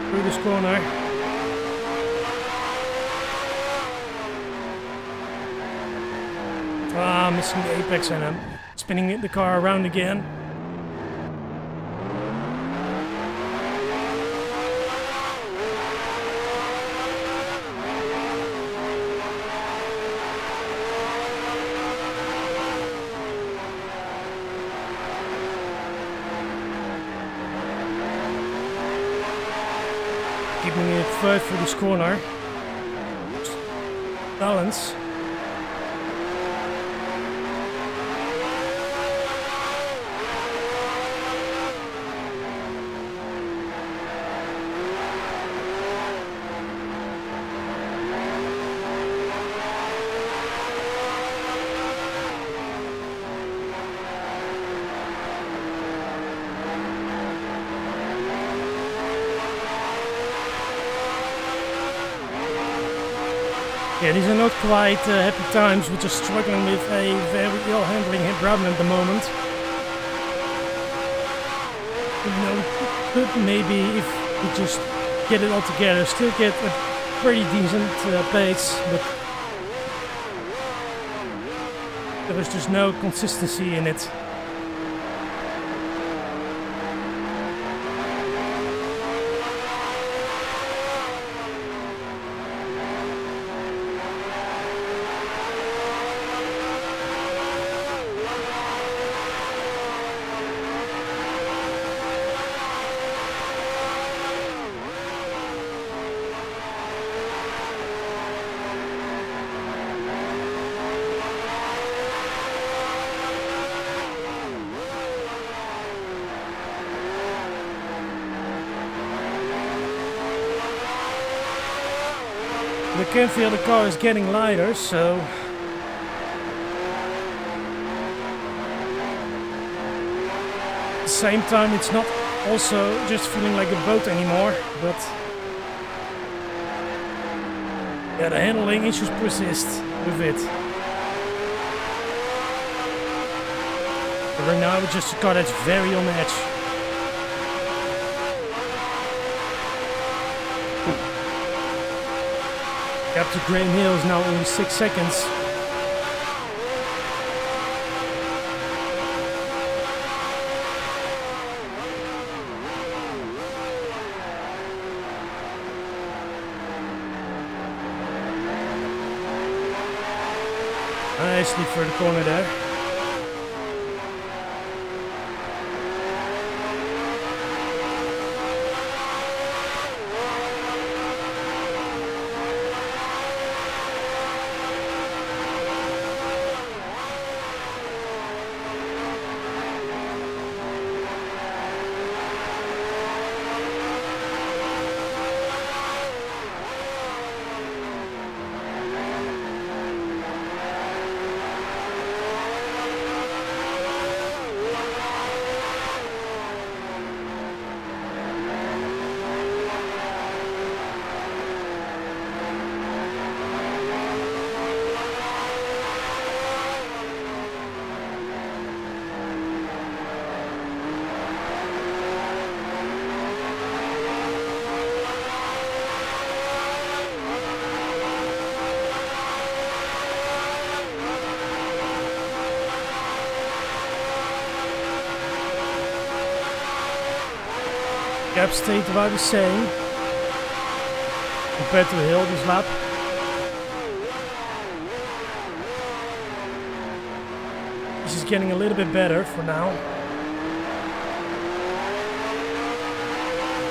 through this corner. Missing the apex, and I'm spinning the car around again. Keeping it third through this corner. Balance. Yeah, these are not quite happy times. We're just struggling with a very ill handling hit Brabham at the moment. You know, could maybe, if we just get it all together, still get a pretty decent pace, but there was just no consistency in it. can feel the car is getting lighter, so... At the same time, it's not also just feeling like a boat anymore, but... Yeah, the handling issues persist with it. But right now it's just a car that's very on edge. Gap to Graham Hill is now only 6 seconds. Nicely for the corner there. Gap stayed about the same compared to Hill this lap. This is getting a little bit better for now.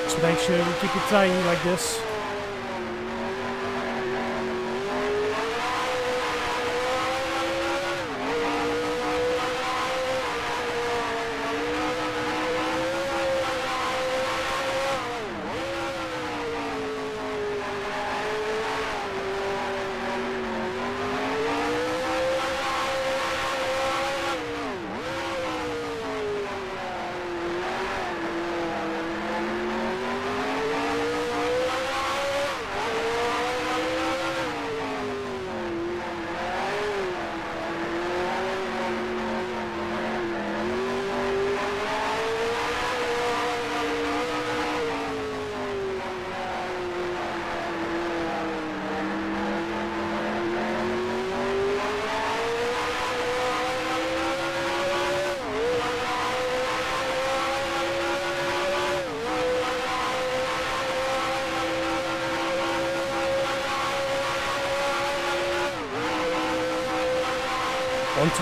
Just make sure we keep it tiny like this.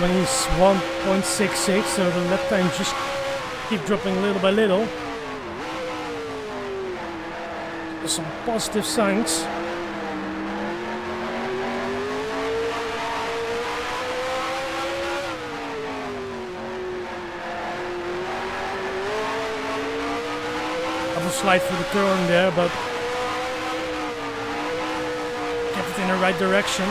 Is 1.66, so the lap time just keep dropping little by little. There's some positive signs. I will slide through the turn there, but kept it in the right direction.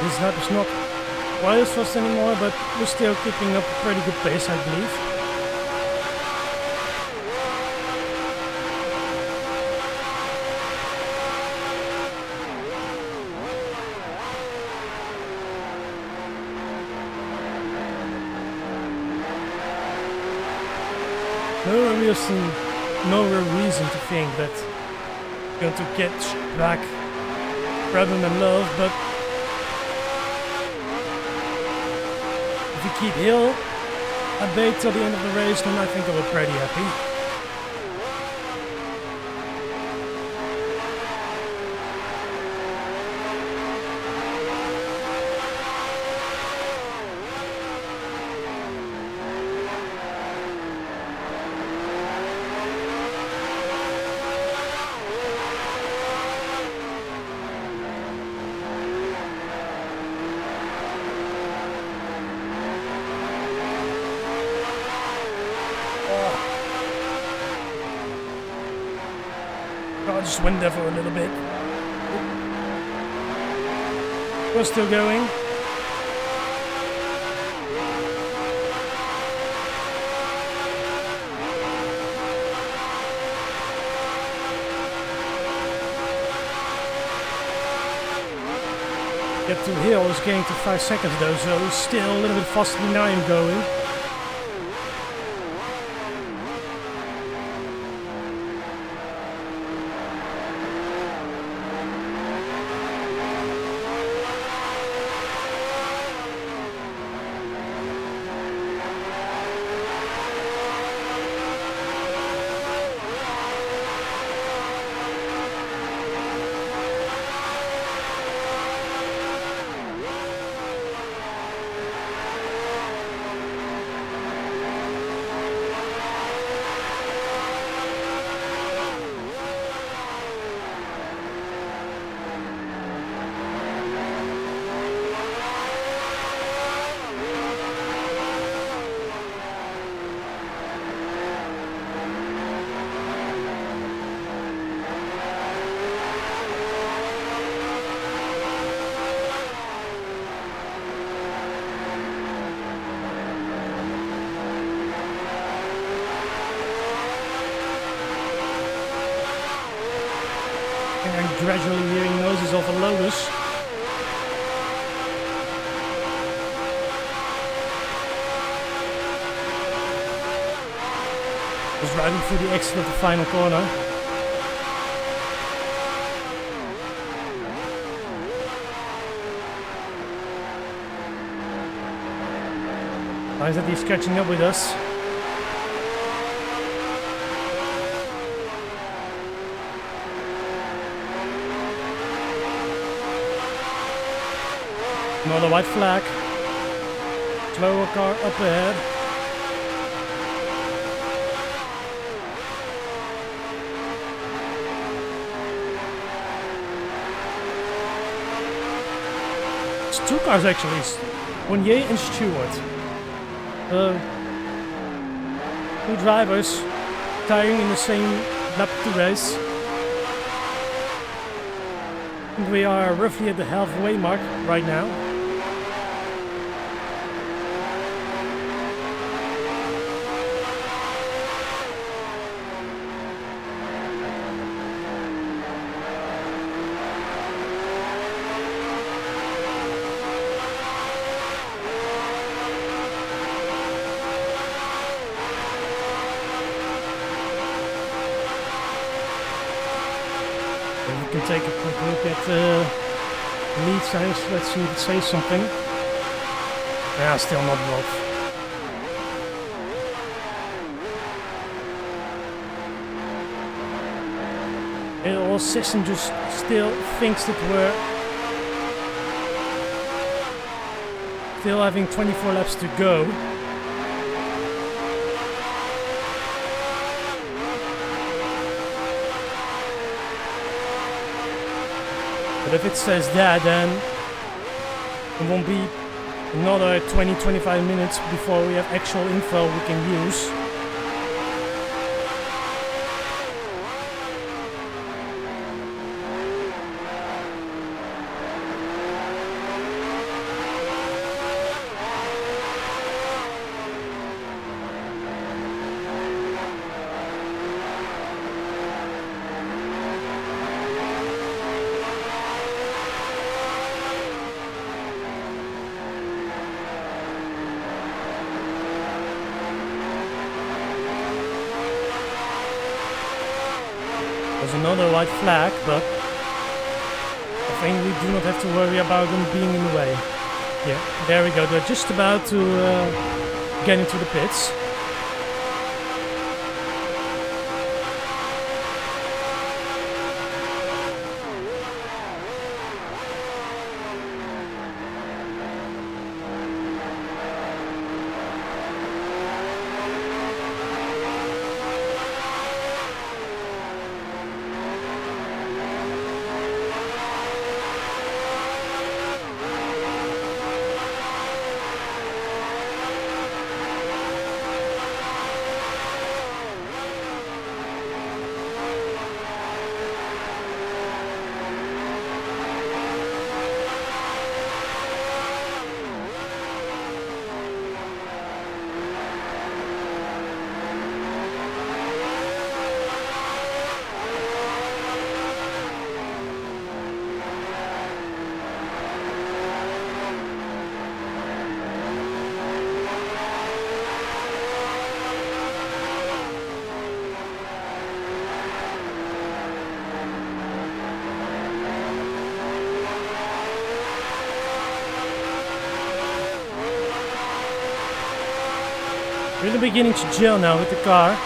This lap is not quite as fast anymore, but we're still keeping up a pretty good pace, I believe. No real reason to think that we're going to get back rather than love, but if we keep Hill at bay till the end of the race, then I think I will be pretty happy. I just went there for a little bit. We're still going. Get to Hill is getting to 5 seconds though, so still a little bit faster than I am going. I'm gradually hearing noises of a Lotus. Just driving through the exit of the final corner. Nice that he's catching up with us. Another white flag. Slower car up ahead. It's two cars actually. Bonnier and Stewart. Two drivers tiring in the same lap to race. And we are roughly at the halfway mark right now. We can take a quick look at lead signs. Let's see if it says something. Yeah, still not both. Our system just still thinks that we're still having 24 laps to go. But if it says that, then it won't be another 20-25 minutes before we have actual info we can use. There's another white flag, but I thing, we do not have to worry about them being in the way. Yeah, there we go. They're just about to get into the pits. Really beginning to gel now with the car.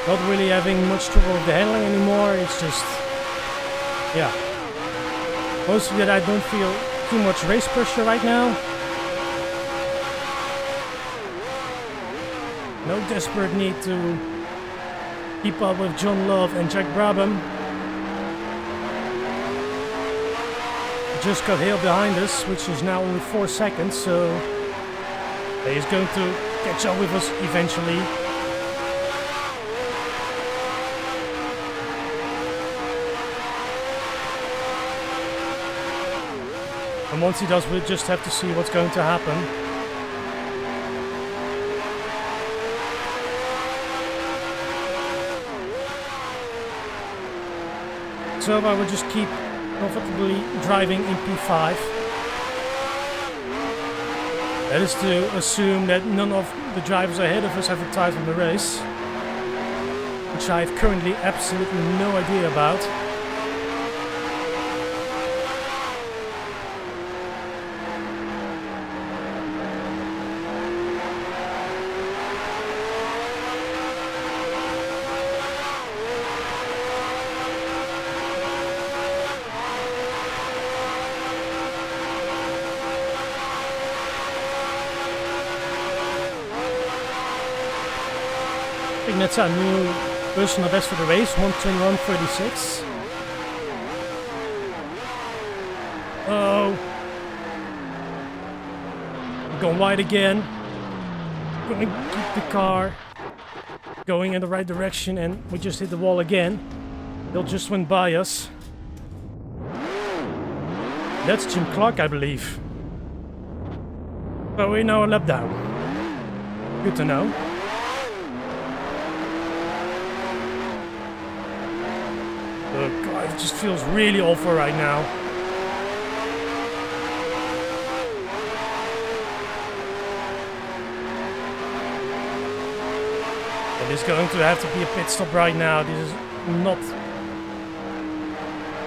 Not really having much trouble with the handling anymore. It's just, yeah. Mostly that I don't feel too much race pressure right now. No desperate need to keep up with John Love and Jack Brabham. Just got Hale behind us, which is now only 4 seconds, so he's going to catch up with us eventually. And once he does, we'll just have to see what's going to happen. So I will just keep comfortably driving in P5. That is to assume that none of the drivers ahead of us have retired from the race, which I have currently absolutely no idea about. I think that's our new personal best for the race, 1:21.36. Oh, going wide again. Going to keep the car going in the right direction, and we just hit the wall again. They'll just went by us. That's Jim Clark, I believe. But we're now a lap down. Good to know. Oh God, it just feels really awful right now. It is going to have to be a pit stop right now. This is not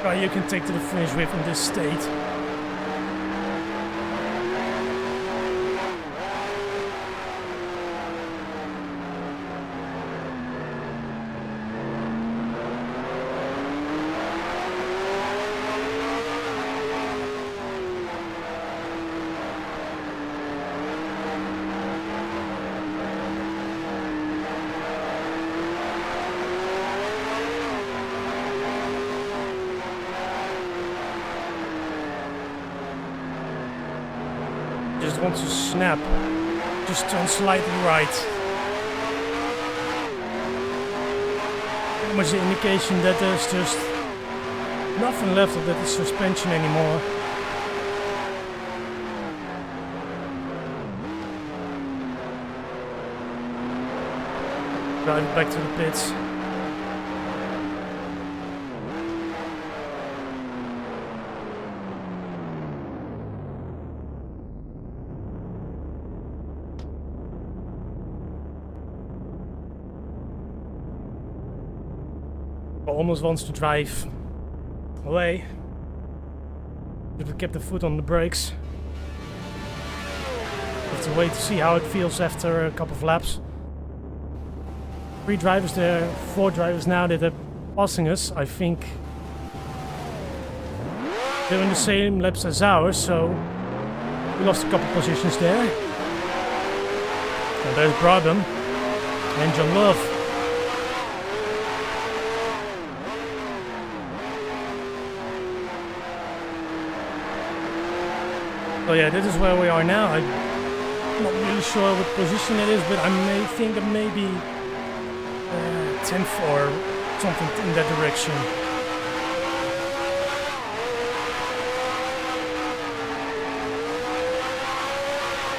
how you can take to the finish with in this state. Just want to snap, just turn slightly right. Pretty much the indication that there's just nothing left of that suspension anymore. Drive back to the pits. Almost wants to drive away. Should have kept the foot on the brakes. Have to wait to see how it feels after a couple of laps. 3 drivers there, 4 drivers now that are passing us. I think they're in the same laps as ours, so we lost a couple positions there. And there's Brabham and John Love. So yeah, this is where we are now. I'm not really sure what position it is, but I may think it may be 10th or something in that direction.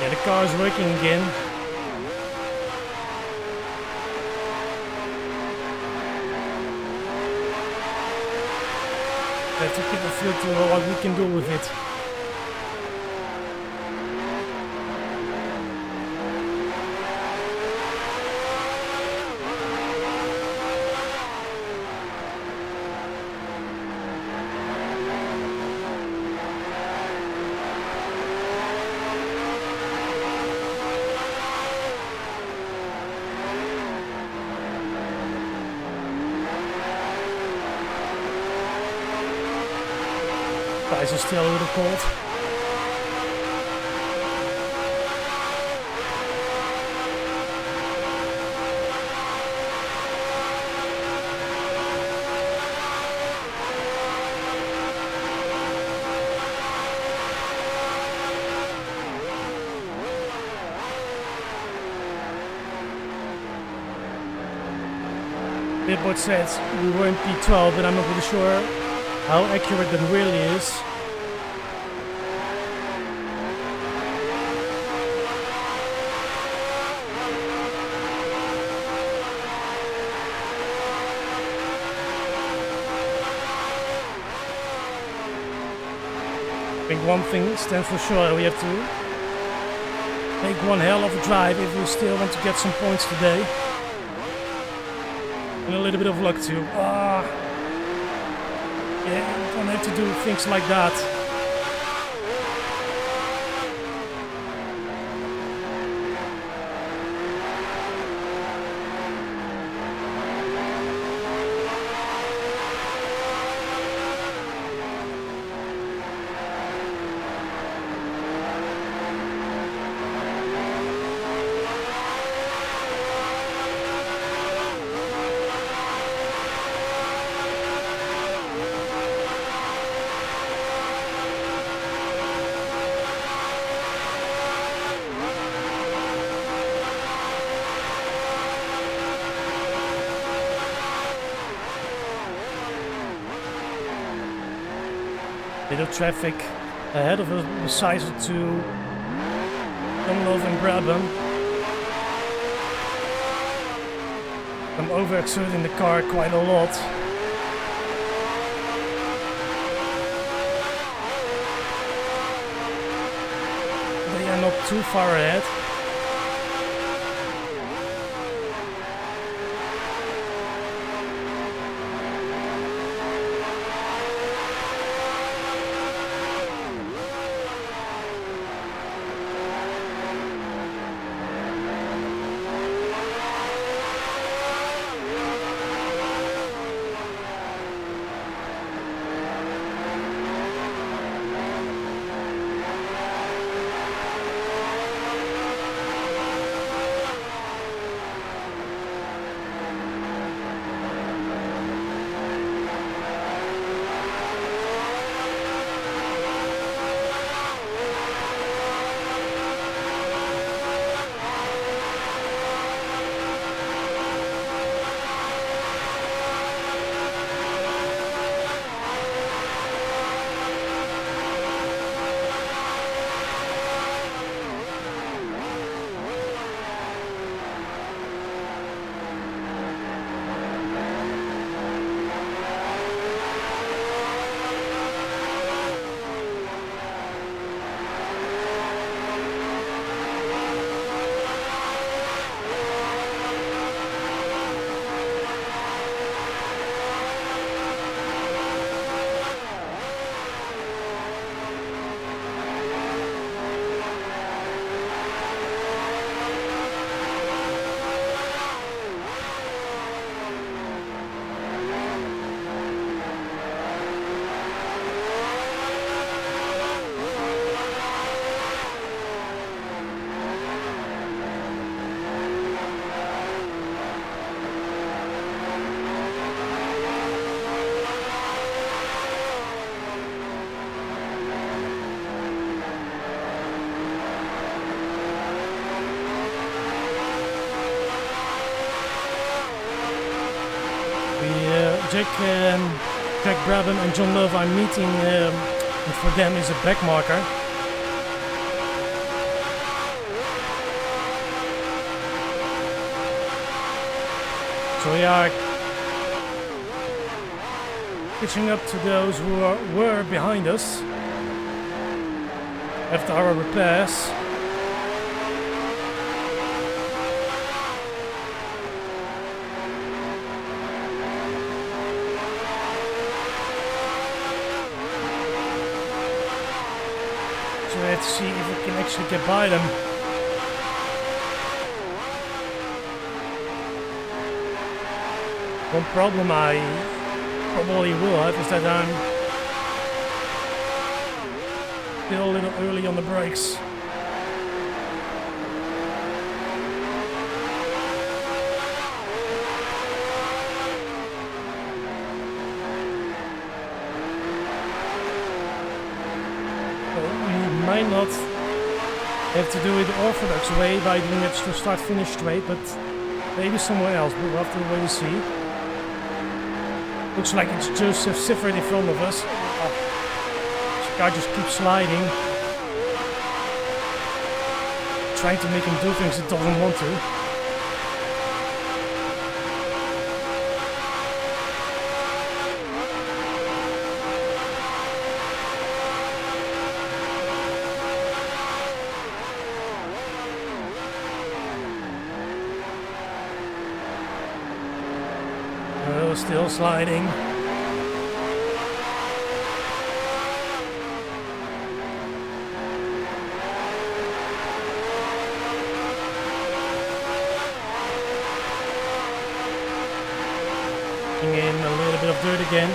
Yeah, the car is working again. We have to keep the feel to what we can do with it. Guys are still a little cold. Pitboard says we were in P12, but I'm not really sure how accurate that really is. I think one thing stands for sure, we have to make one hell of a drive if we still want to get some points today. And a little bit of luck too. Yeah, you don't have to do things like that. Bit of traffic ahead of us besides the 2 Love and Brabham. I'm overexerting the car quite a lot. They are not too far ahead. Jack Brabham and John Love are meeting, and for them is a back marker. So we are catching up to those who were behind us after our repairs. So we have to see if we can actually get by them. One problem I probably will have is that I'm still a little early on the brakes. We might not have to do it the orthodox way by doing it to start-finish straight, but maybe somewhere else. We'll have to wait and see. Looks like it's Joseph Sifford in front of us. This car just keeps sliding. Trying to make him do things it doesn't want to. Still sliding. Getting in a little bit of dirt again.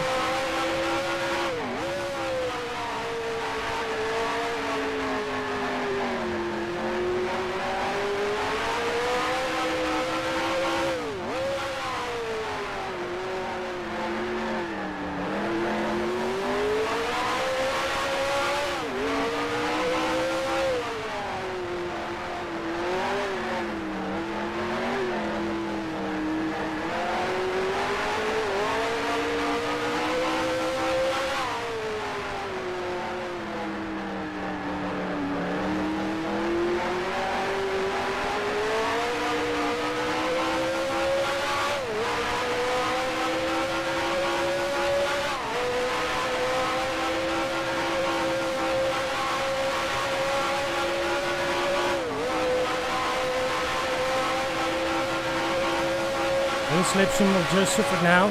One slipstream of Joseph for now.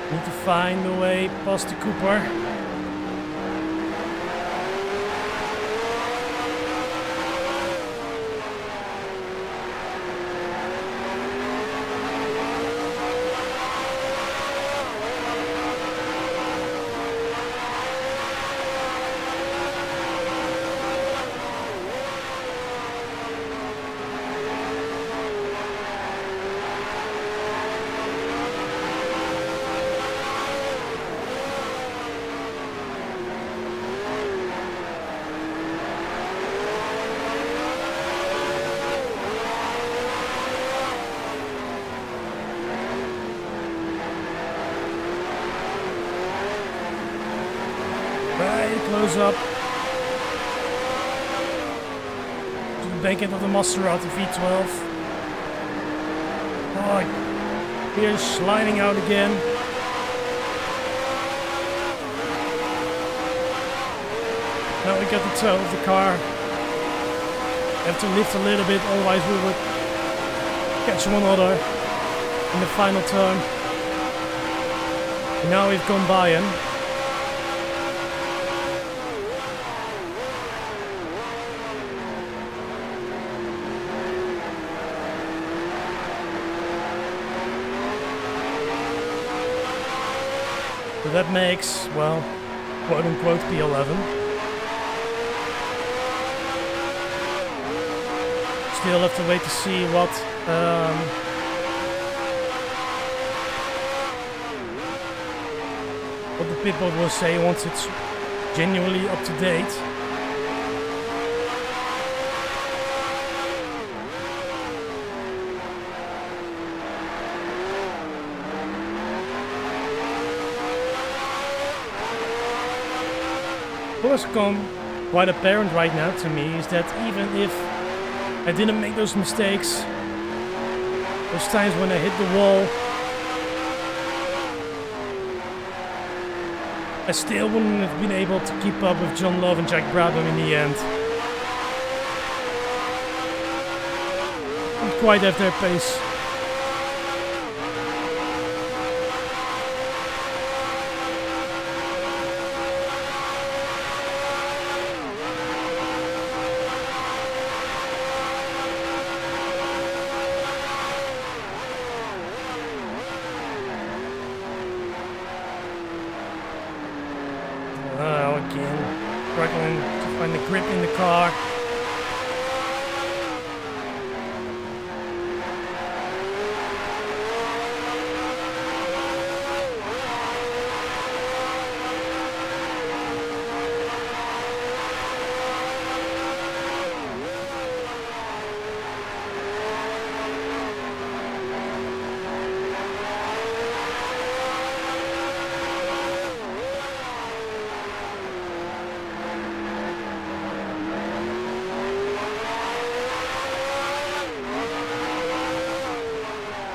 Need to find a way past the Cooper. Close up to the back end of the Maserati V12. Oh, here's sliding out again. Now we got the toe of the car. Have to lift a little bit, otherwise we would catch one another in the final turn. And now we've gone by him. So that makes, well, quote-unquote P11. Still have to wait to see what the pitboard will say once it's genuinely up to date. What has become quite apparent right now to me is that even if I didn't make those mistakes, those times when I hit the wall, I still wouldn't have been able to keep up with John Love and Jack Brabham in the end. Not quite at their pace. Again, struggling to find the grip in the car.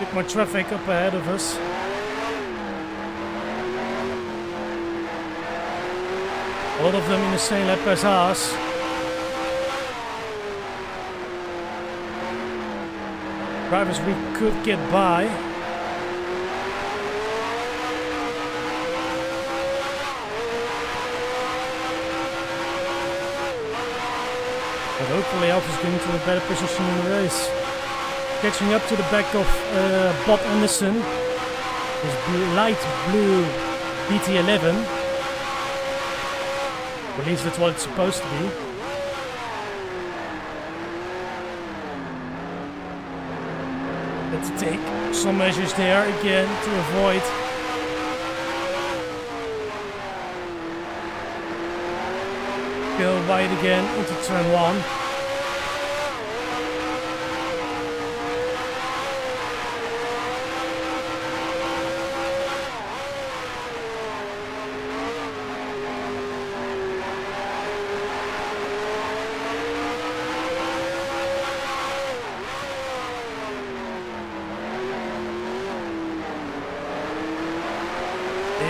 Bit more traffic up ahead of us. A lot of them in the same lap as us. Drivers we could get by. But hopefully Alpha's getting to a better position in the race. Catching up to the back of Bob Anderson, his light blue DT11. At least that's what it's supposed to be. Let's take some measures there again to avoid go wide again into turn 1.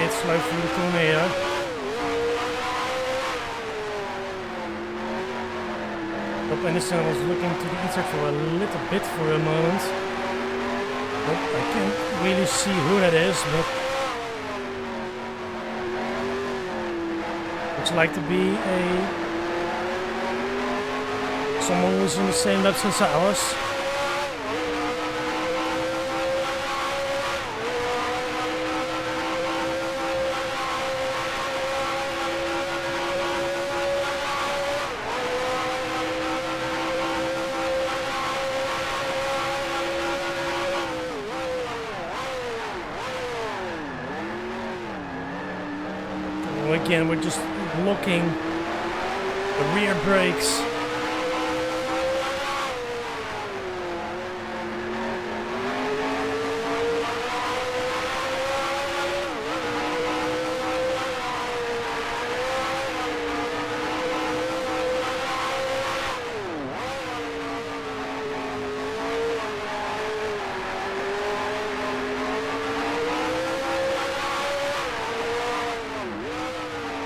It's slow through the corner here. Bob Anderson was looking to the inside for a little bit for a moment. But I can't really see who that is, but looks like to be someone who's in the same laps as ours. Again, we're just locking the rear brakes.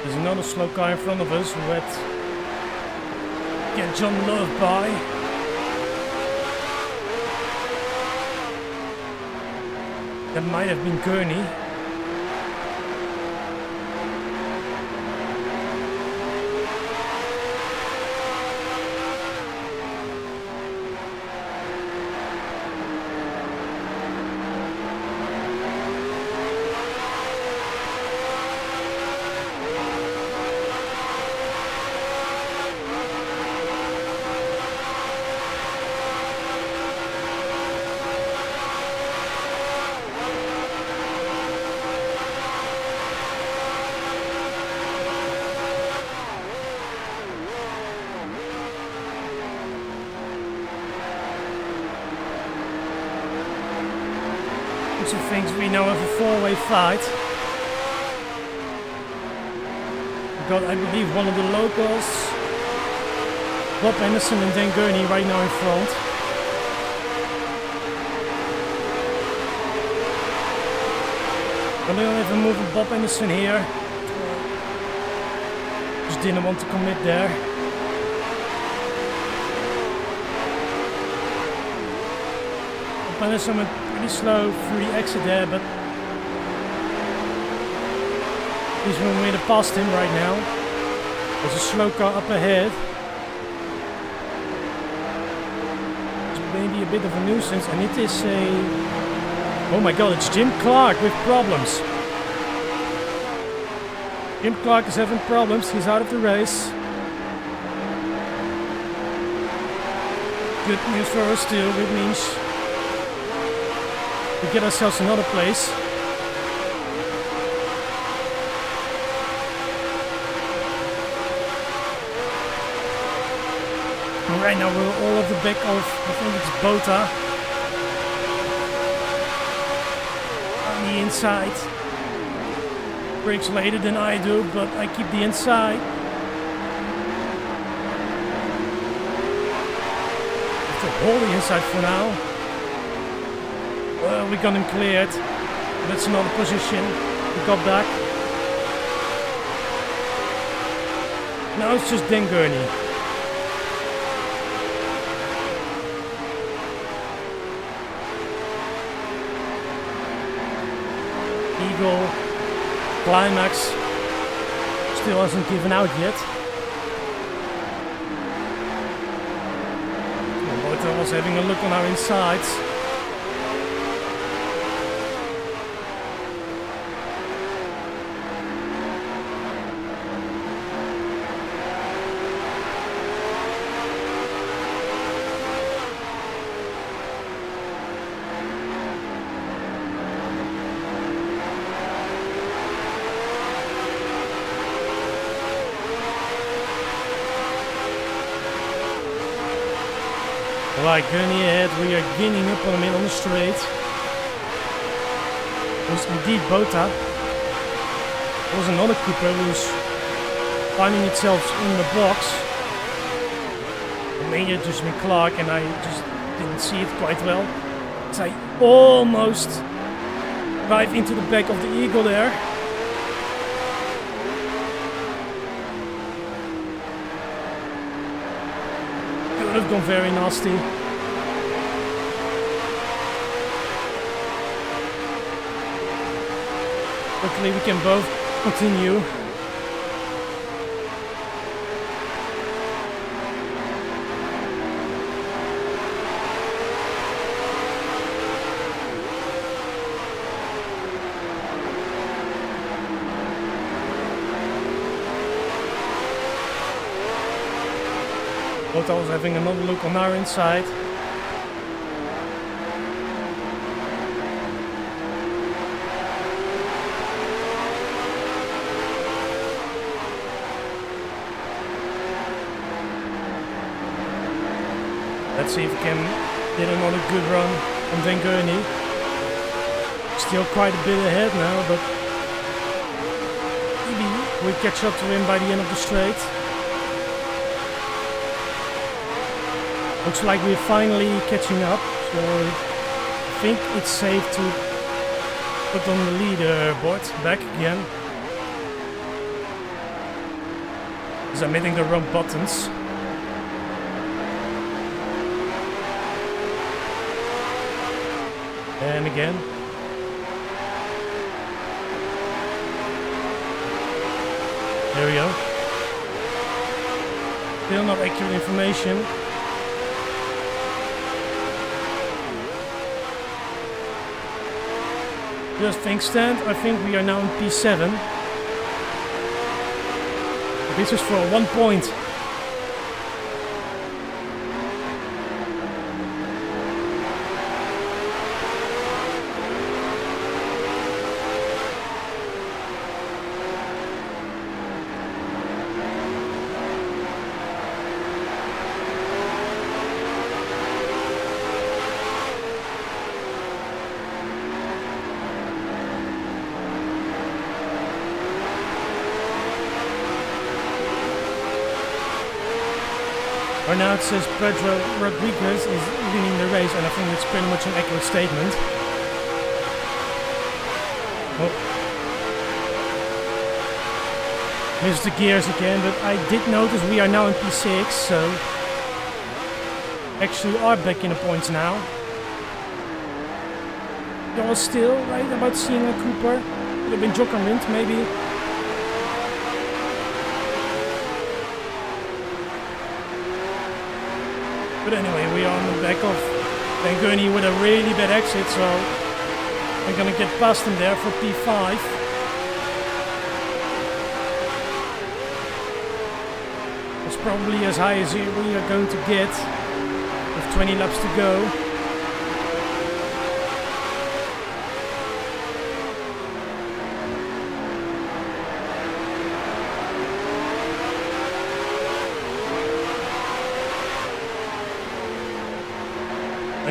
There's another slow car in front of us who had get John Love by. That might have been Gurney. Some things we know of a four-way fight. got, I believe, one of the locals, Bob Anderson and Dan Gurney, right now in front. But I don't have a move of Bob Anderson here. Just didn't want to commit there. Bob Anderson went pretty slow through the exit there, but he's one way past him right now. There's a slow car up ahead. It's maybe a bit of a nuisance, and it is a... Oh my god, it's Jim Clark with problems. Jim Clark is having problems, he's out of the race. Good news for us too, which means we get ourselves another place. And right now we're all over the back of, I think it's Bota. The inside. Brakes later than I do, but I keep the inside. Have to hold the inside for now. Well, we got him cleared. That's another position. We got back. Now it's just Dan Gurney. Eagle, Climax, still hasn't given out yet. Motor was having a look on our insides. Right, Gurney ahead, we are gaining up on him on the straight. It was indeed Bota. There was another Cooper who's finding itself in the box. And maybe it just been Clark, and I just didn't see it quite well. As I almost dive into the back of the Eagle there. Could have gone very nasty. Luckily we can both continue. Bota was having another look on our inside. Let's see if we can get another good run on Dan Gurney. Still quite a bit ahead now, but maybe we'll catch up to him by the end of the straight. Looks like we're finally catching up, so I think it's safe to put on the leaderboard back again. Because I'm hitting the wrong buttons. And again. There we go. Still not accurate information. Just think stand, I think we are now in P7. This is for 1 point. Right now it says Pedro Rodriguez is leading the race, and I think it's pretty much an accurate statement. Oh. Missed the gears again, but I did notice we are now in P6, so actually are back in the points now. Y'all still right about seeing a Cooper? Could have been Jockermint, maybe. But anyway, we are on the back of Van Gurney with a really bad exit, so we're gonna get past him there for P5. It's probably as high as we are going to get with 20 laps to go.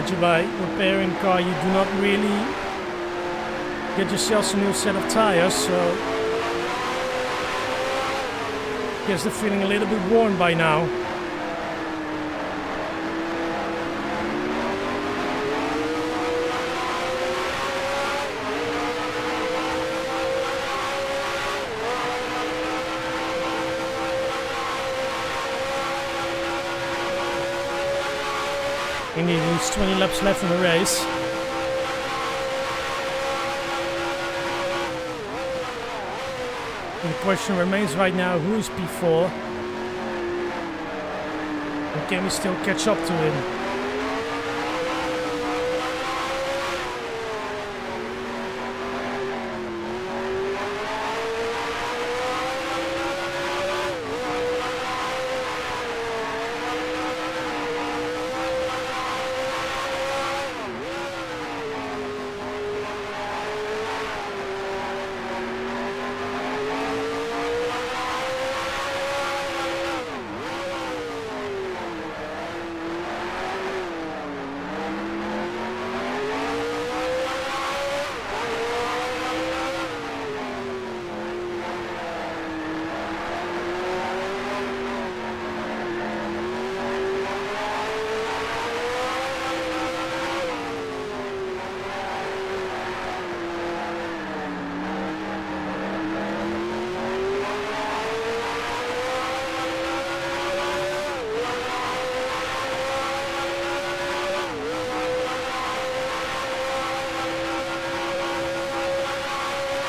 And by repairing the car, you do not really get yourself a new set of tires, so I guess they're feeling a little bit worn by now. Indeed, there's 20 laps left in the race. And the question remains right now, who is P4? And can we still catch up to him?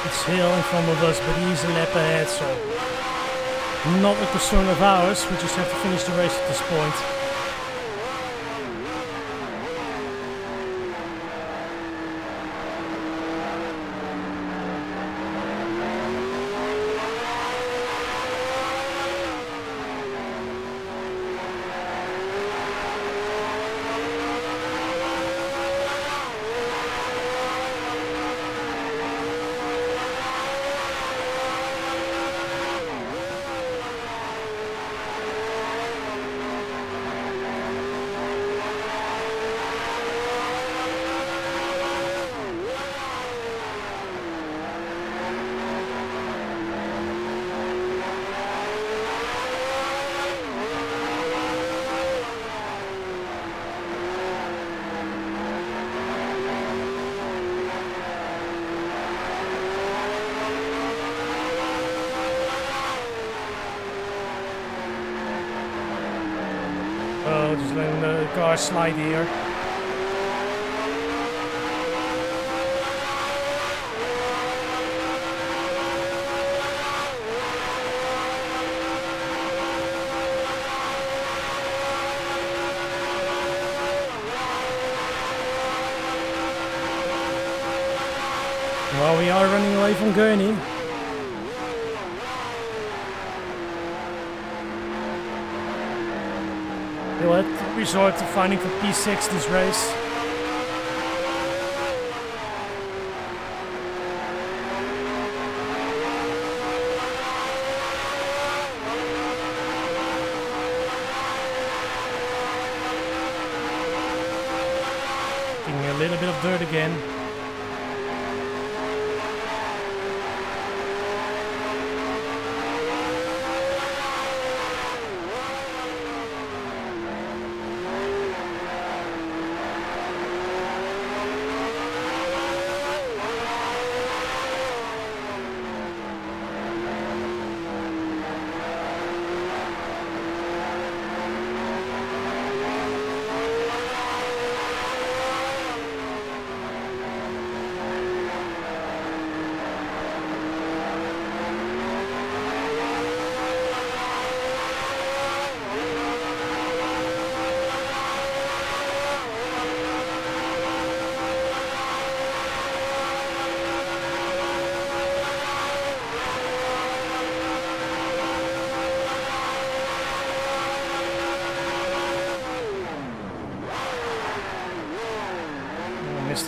It's Hill in front of us, but he's a lap ahead, so not a concern of ours. We just have to finish the race at this point. Just letting the car slide here. Well, we are running away from Gurney. We'll have to resort to finding for P6 this race. Getting a little bit of dirt again.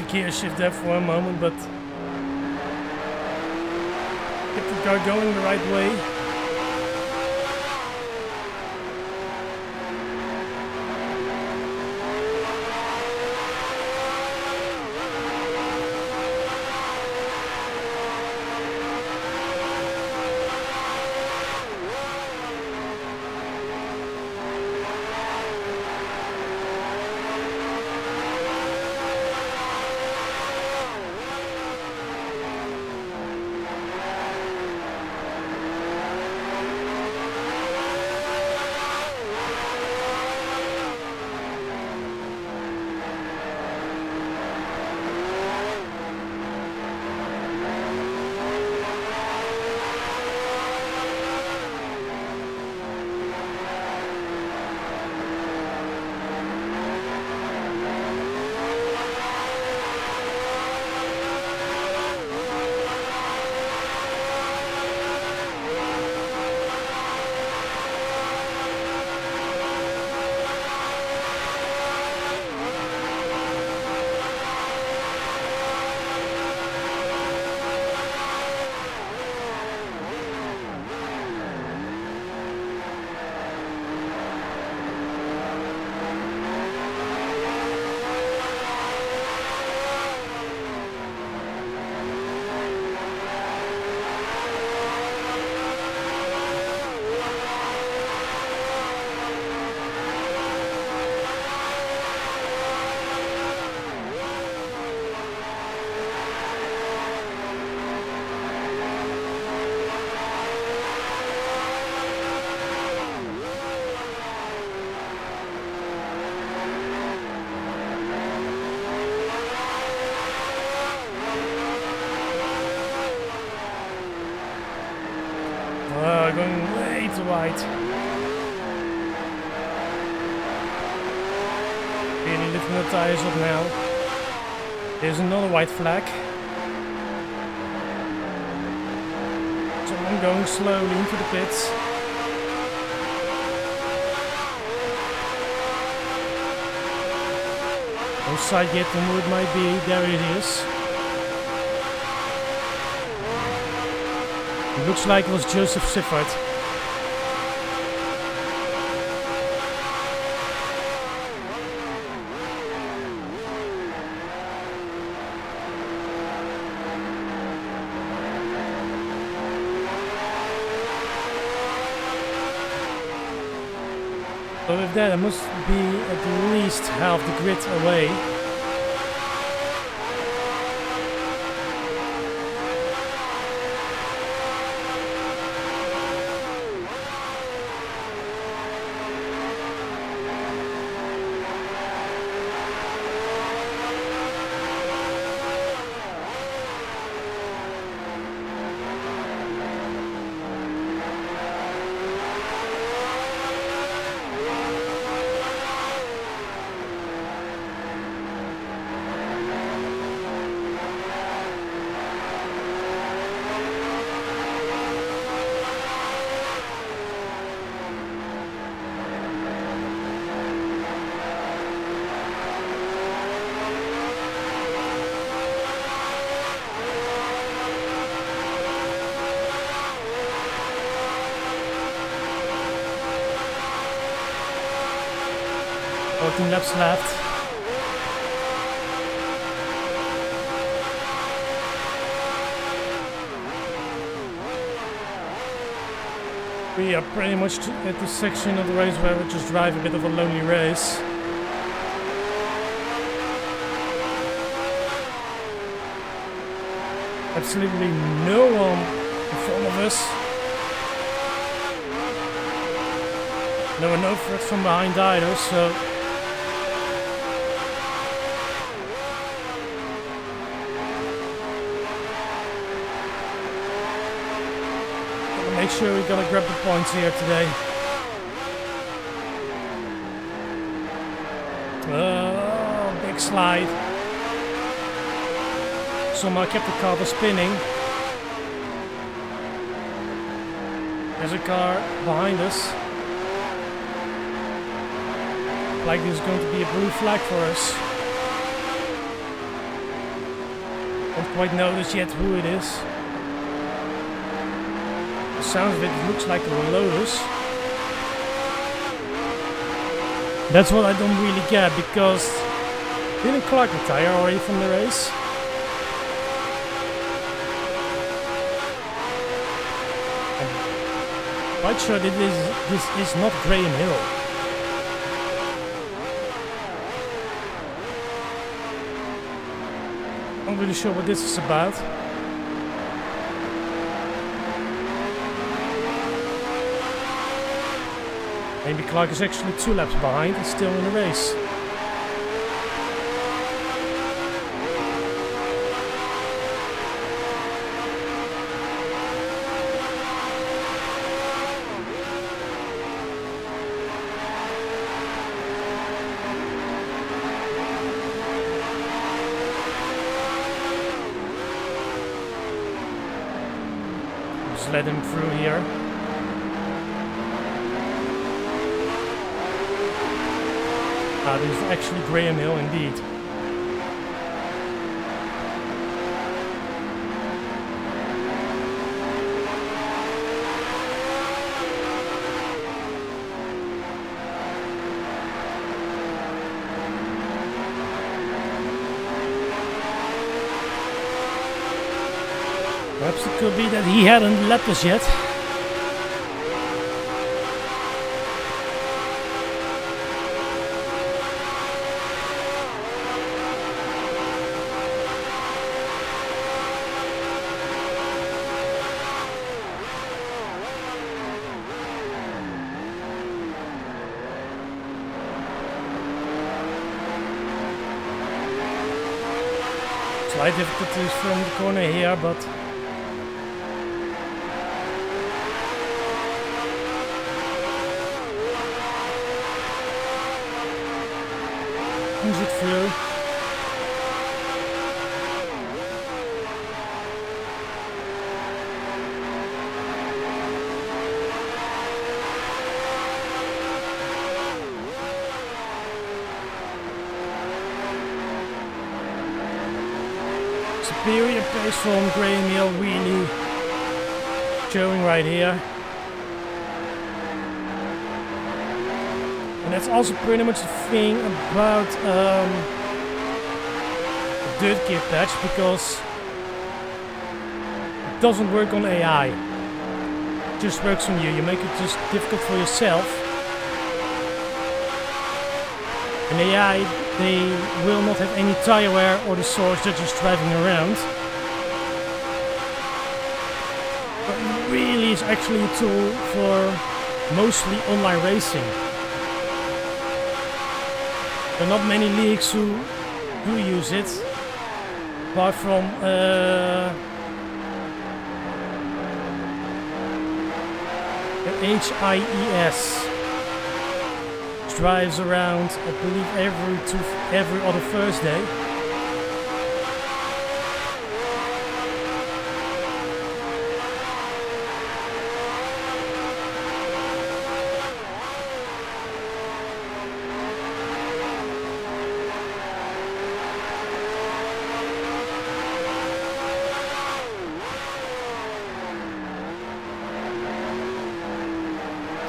gear shift there for a moment, but get the car going the right way. Going way too wide. Really lifting the tires up now. There's another white flag. So I'm going slowly into the pits. No sight yet on who it might be. There it is. It looks like it was Joseph Siffert. So with that, I must be at least half the grid away. Laps left. We are pretty much at the section of the race where we just drive a bit of a lonely race. Absolutely no one in front of us. There were no threats from behind either, so make sure we gotta grab the points here today. Big slide. Somehow kept the car spinning. There's a car behind us. Like there's going to be a blue flag for us. Don't quite notice yet who it is. The sound of it looks like a Lotus. That's what I don't really get, because didn't Clark retire already from the race? I'm quite sure that this is not Graham Hill. I'm not really sure what this is about. Maybe Clark is actually 2 laps behind and still in the race. Just let him through here. This is actually Graham Hill indeed. Perhaps it could be that he hadn't lapped us yet. Slight difficulties from the corner here, but push it through. Superior pace from Graham Hill, really showing right here. And that's also pretty much the thing about the Dirtgear patch, because it doesn't work on AI. It just works on you. You make it just difficult for yourself. And AI, they will not have any tire wear or the source, they're just driving around. But it really is actually a tool for mostly online racing. There are not many leagues who do use it, apart from the HIES. Drives around, I believe, every other Thursday.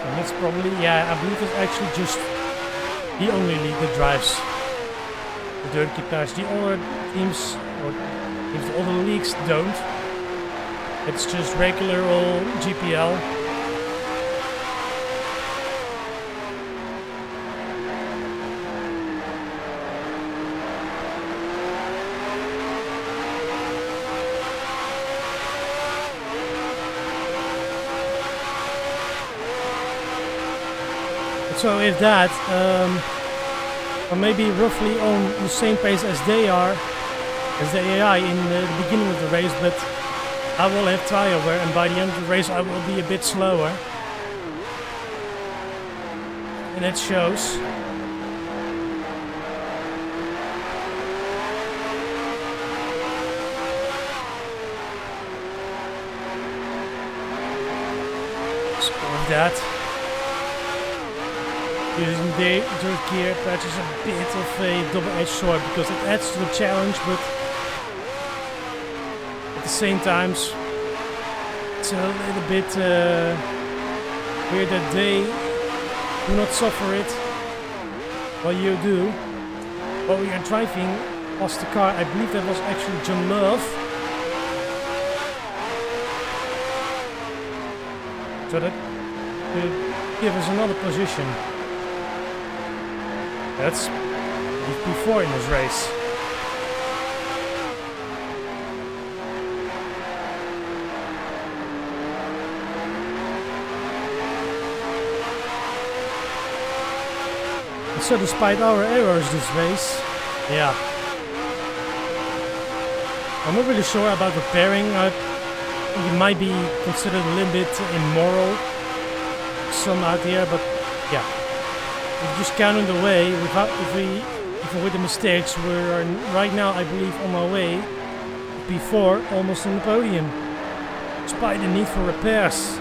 And that's probably, yeah, I believe it's actually just the only league that drives the Dirtgear patch. The other teams, or if the other leagues don't, it's just regular old GPL. So if that, or maybe roughly on the same pace as they are, as the AI in the beginning of the race, but I will have tire wear, and by the end of the race I will be a bit slower. And it shows. So with that, using the Dirtgear patch is a bit of a double-edged sword, because it adds to the challenge, but the same times, it's a little bit weird that they do not suffer it while you do. While we are driving past the car, I believe that was actually John Love. So that will give us another position. That's before in this race. So despite our errors this race, yeah, I'm not really sure about the pairing. It might be considered a little bit immoral, some out here, but yeah, if you just count on the way, if we avoid the mistakes, we're right now, I believe, on our way before almost on the podium, despite the need for repairs.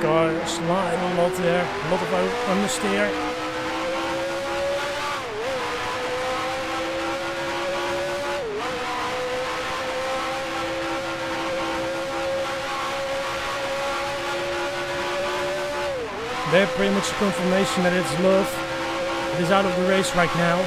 Car slide a lot there, a lot of understeer. They're pretty much a confirmation that it's Love. It is out of the race right now.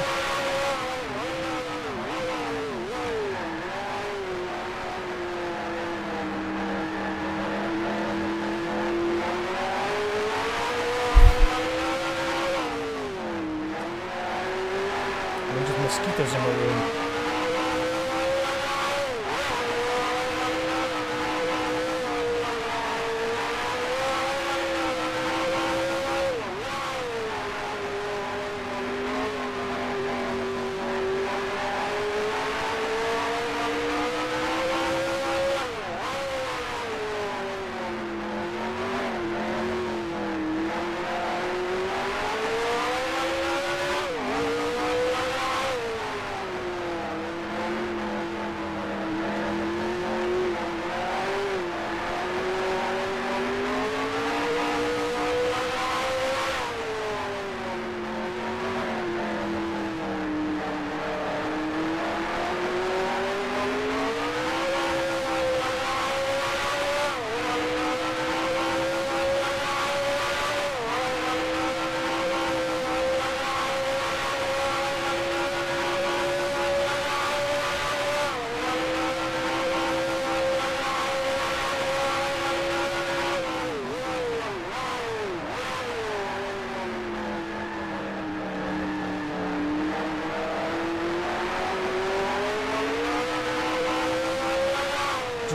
Mosquitoes in my room.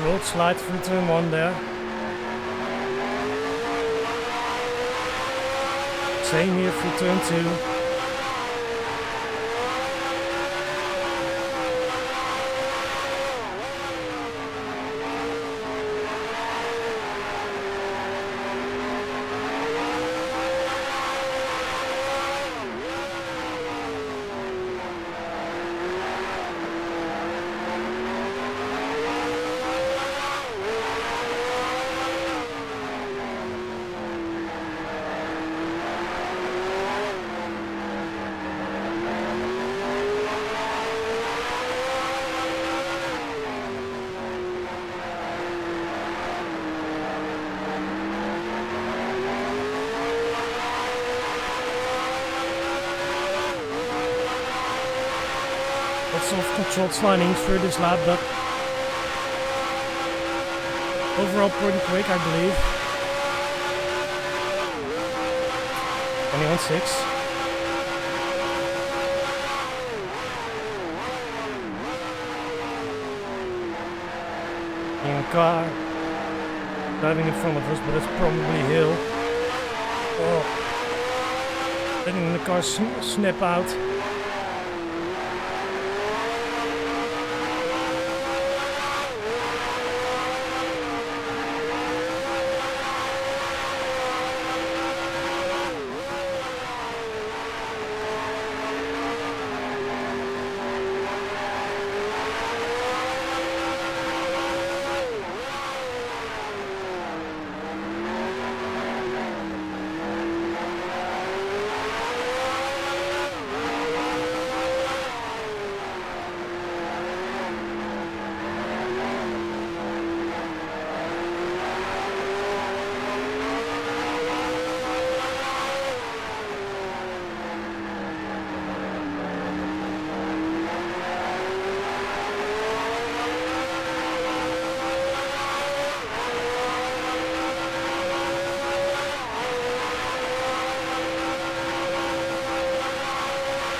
Road slide through turn 1 there. Same here through turn 2. Lots of controlled sliding through this lap, but overall pretty quick, I believe. 21.6. In a car driving in front of us, but it's probably hill. Oh, letting the car snap out.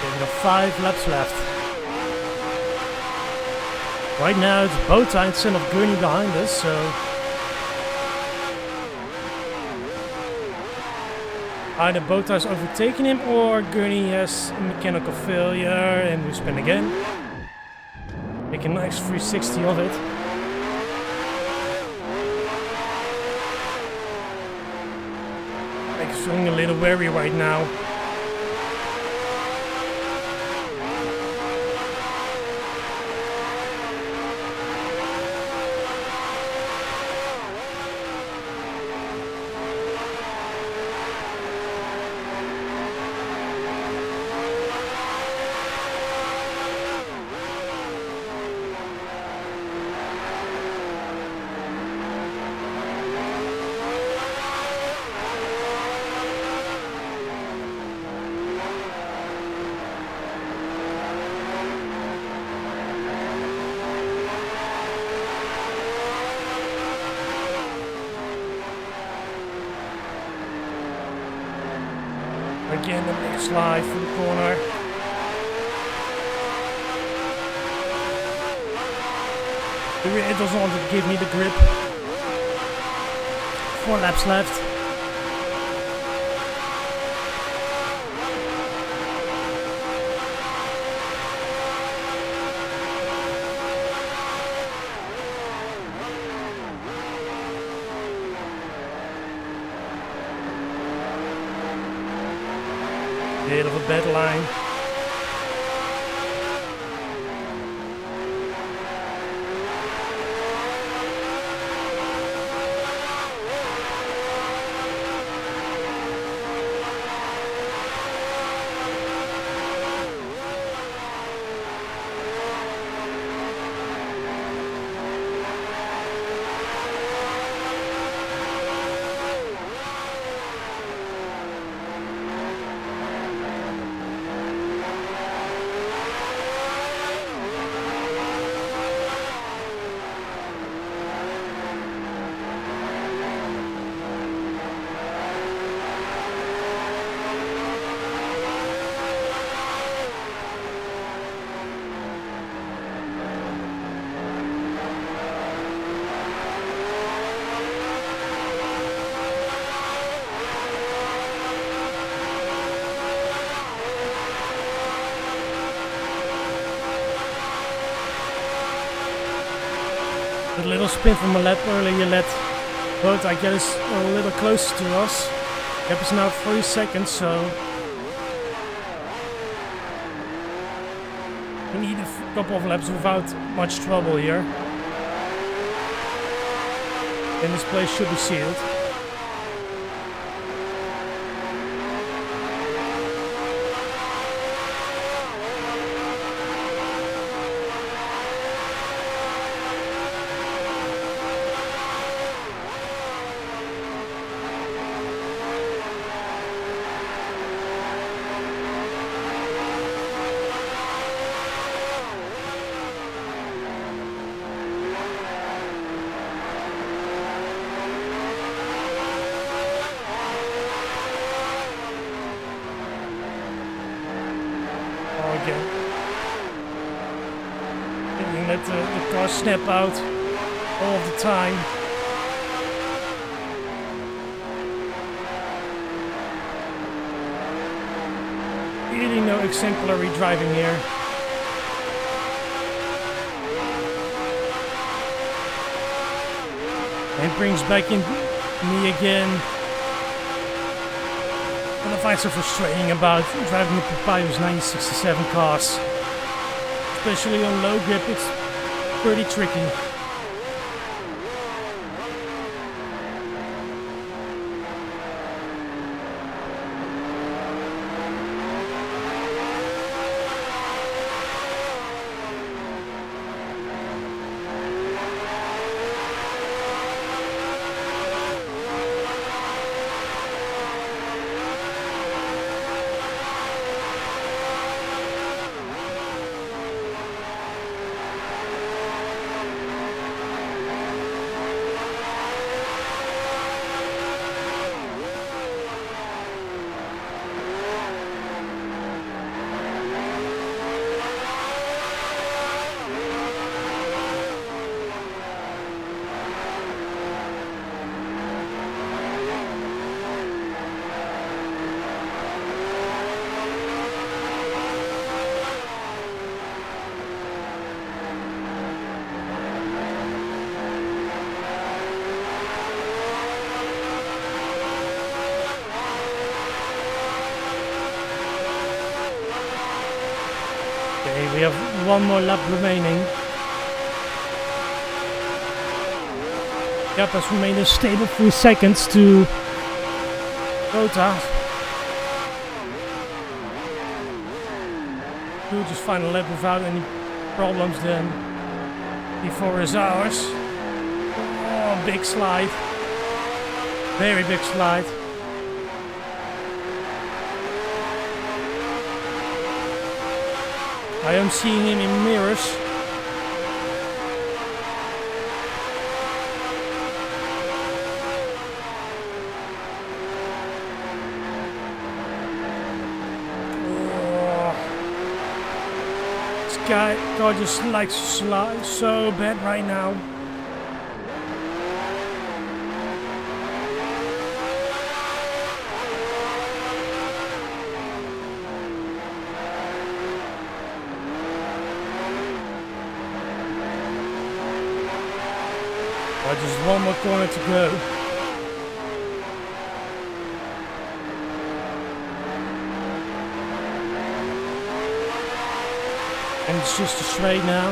We got 5 laps left. Right now it's Bota instead of Gurney behind us, so either Bota's overtaken him or Gurney has a mechanical failure and we spin again. Make a nice 360 of it. I'm feeling a little wary right now. Again, the big slide through the corner. The rear doesn't want to give me the grip. 4 laps left. Bit of a bad line. The little spin from a lap earlier let Bota get us a little closer to us. Gap is now 3 seconds, so we need a couple of laps without much trouble here. Then this place should be sealed. Again. Let the car snap out all of the time. Really no exemplary driving here. And brings back in me again. What I find so frustrating about driving the Papyrus 967 cars. Especially on low grip, it's pretty tricky. Okay, we have one more lap remaining. Yep, has remained a stable 3 seconds to Bota. We'll just find a lap without any problems then. Before is ours. Oh, big slide. Very big slide. I am seeing him in mirrors. This car just likes to slide so bad right now. Just one more corner to go. And it's just a straight now.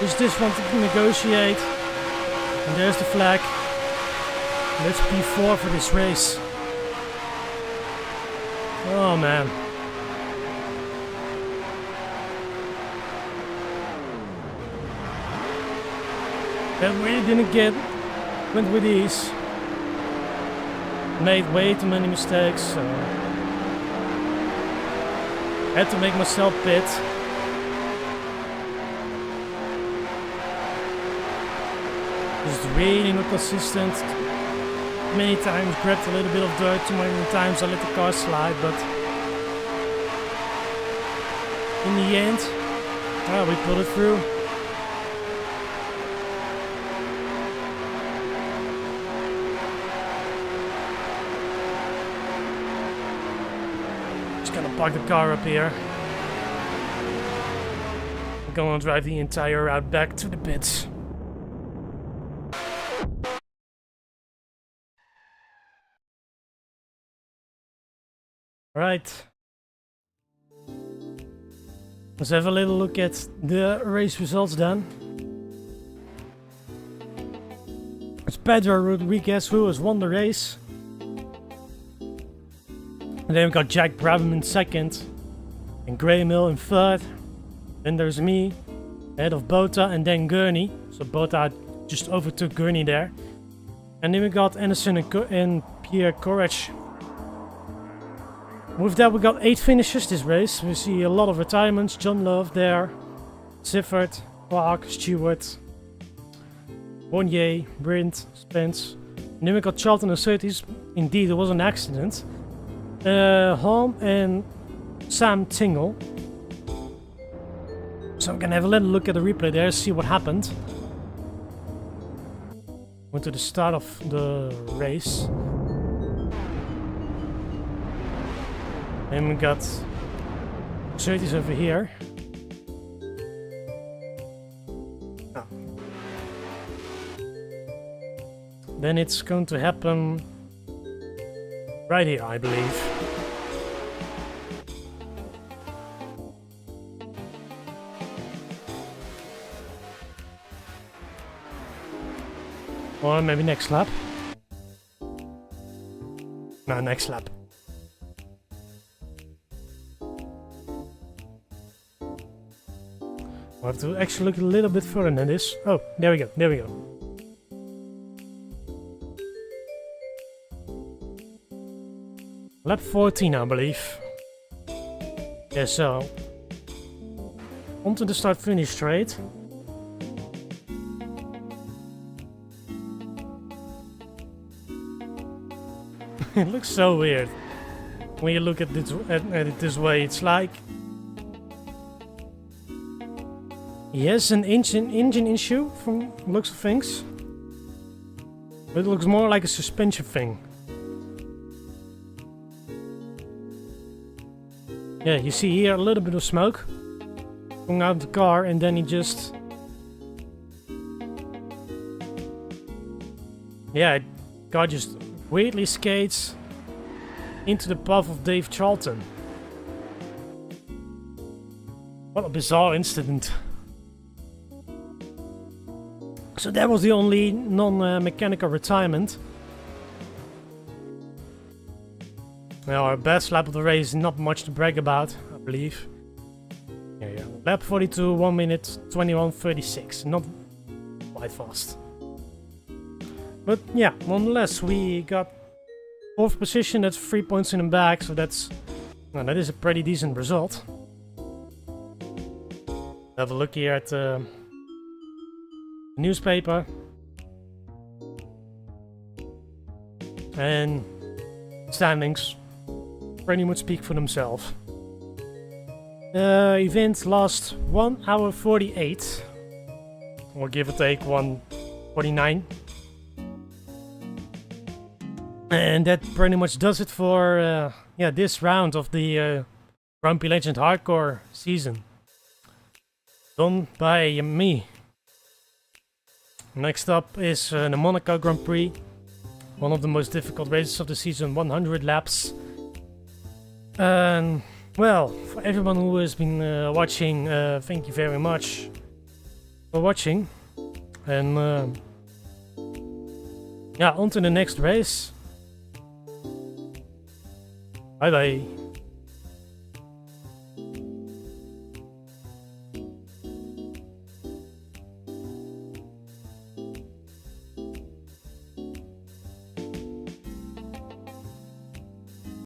Just this one to negotiate. And there's the flag. Let's P4 for this race. Oh man. That really went with ease. Made way too many mistakes, so had to make myself pit. Just really not consistent. Many times grabbed a little bit of dirt, too many times I let the car slide, but in the end, we pulled it through. Gonna park the car up here. I'm gonna drive the entire route back to the pits. Alright. Let's have a little look at the race results then. It's Pedro Rodriguez who has won the race. And then we got Jack Brabham in second, and Graham Hill in third. Then there's me, ahead of Bota, and then Gurney. So Bota just overtook Gurney there. And then we got Anderson and Pierre Courage. With that, we got 8 finishes this race. We see a lot of retirements. John Love there, Sifford, Clark, Stewart, Bonnier, Brint, Spence. And then we got Charlton and Surtees. Indeed, it was an accident. Holm and Sam Tingle. So I'm gonna have a little look at the replay there, see what happened. Went to the start of the race. And we got Mercedes over here. Oh. Then it's going to happen right here, I believe. Or maybe next lap. No, next lap. I have to actually look a little bit further than this. Oh, there we go, there we go. Lap 14, I believe. Yeah, so onto the start-finish straight. It looks so weird when you look at it this way. It's like he has an engine issue from looks of things, but it looks more like a suspension thing. Yeah, you see here a little bit of smoke coming out of the car, and then he just... Yeah, car just weirdly skates into the path of Dave Charlton. What a bizarre incident. So that was the only non-mechanical retirement. Well, our best lap of the race, not much to brag about, I believe. Yeah. Lap 42, 1 minute 21:36. Not quite fast. But yeah, nonetheless, we got 4th position. That's 3 points in the bag, so that is a pretty decent result. Have a look here at the newspaper. And standings pretty much speak for themselves. Event last 1 hour 48, or give or take 1:49. And that pretty much does it for this round of the Grand Prix Legend Hardcore season. Done by me. Next up is the Monaco Grand Prix. One of the most difficult races of the season, 100 laps. And well, for everyone who has been watching, thank you very much for watching. And on to the next race. Bye bye.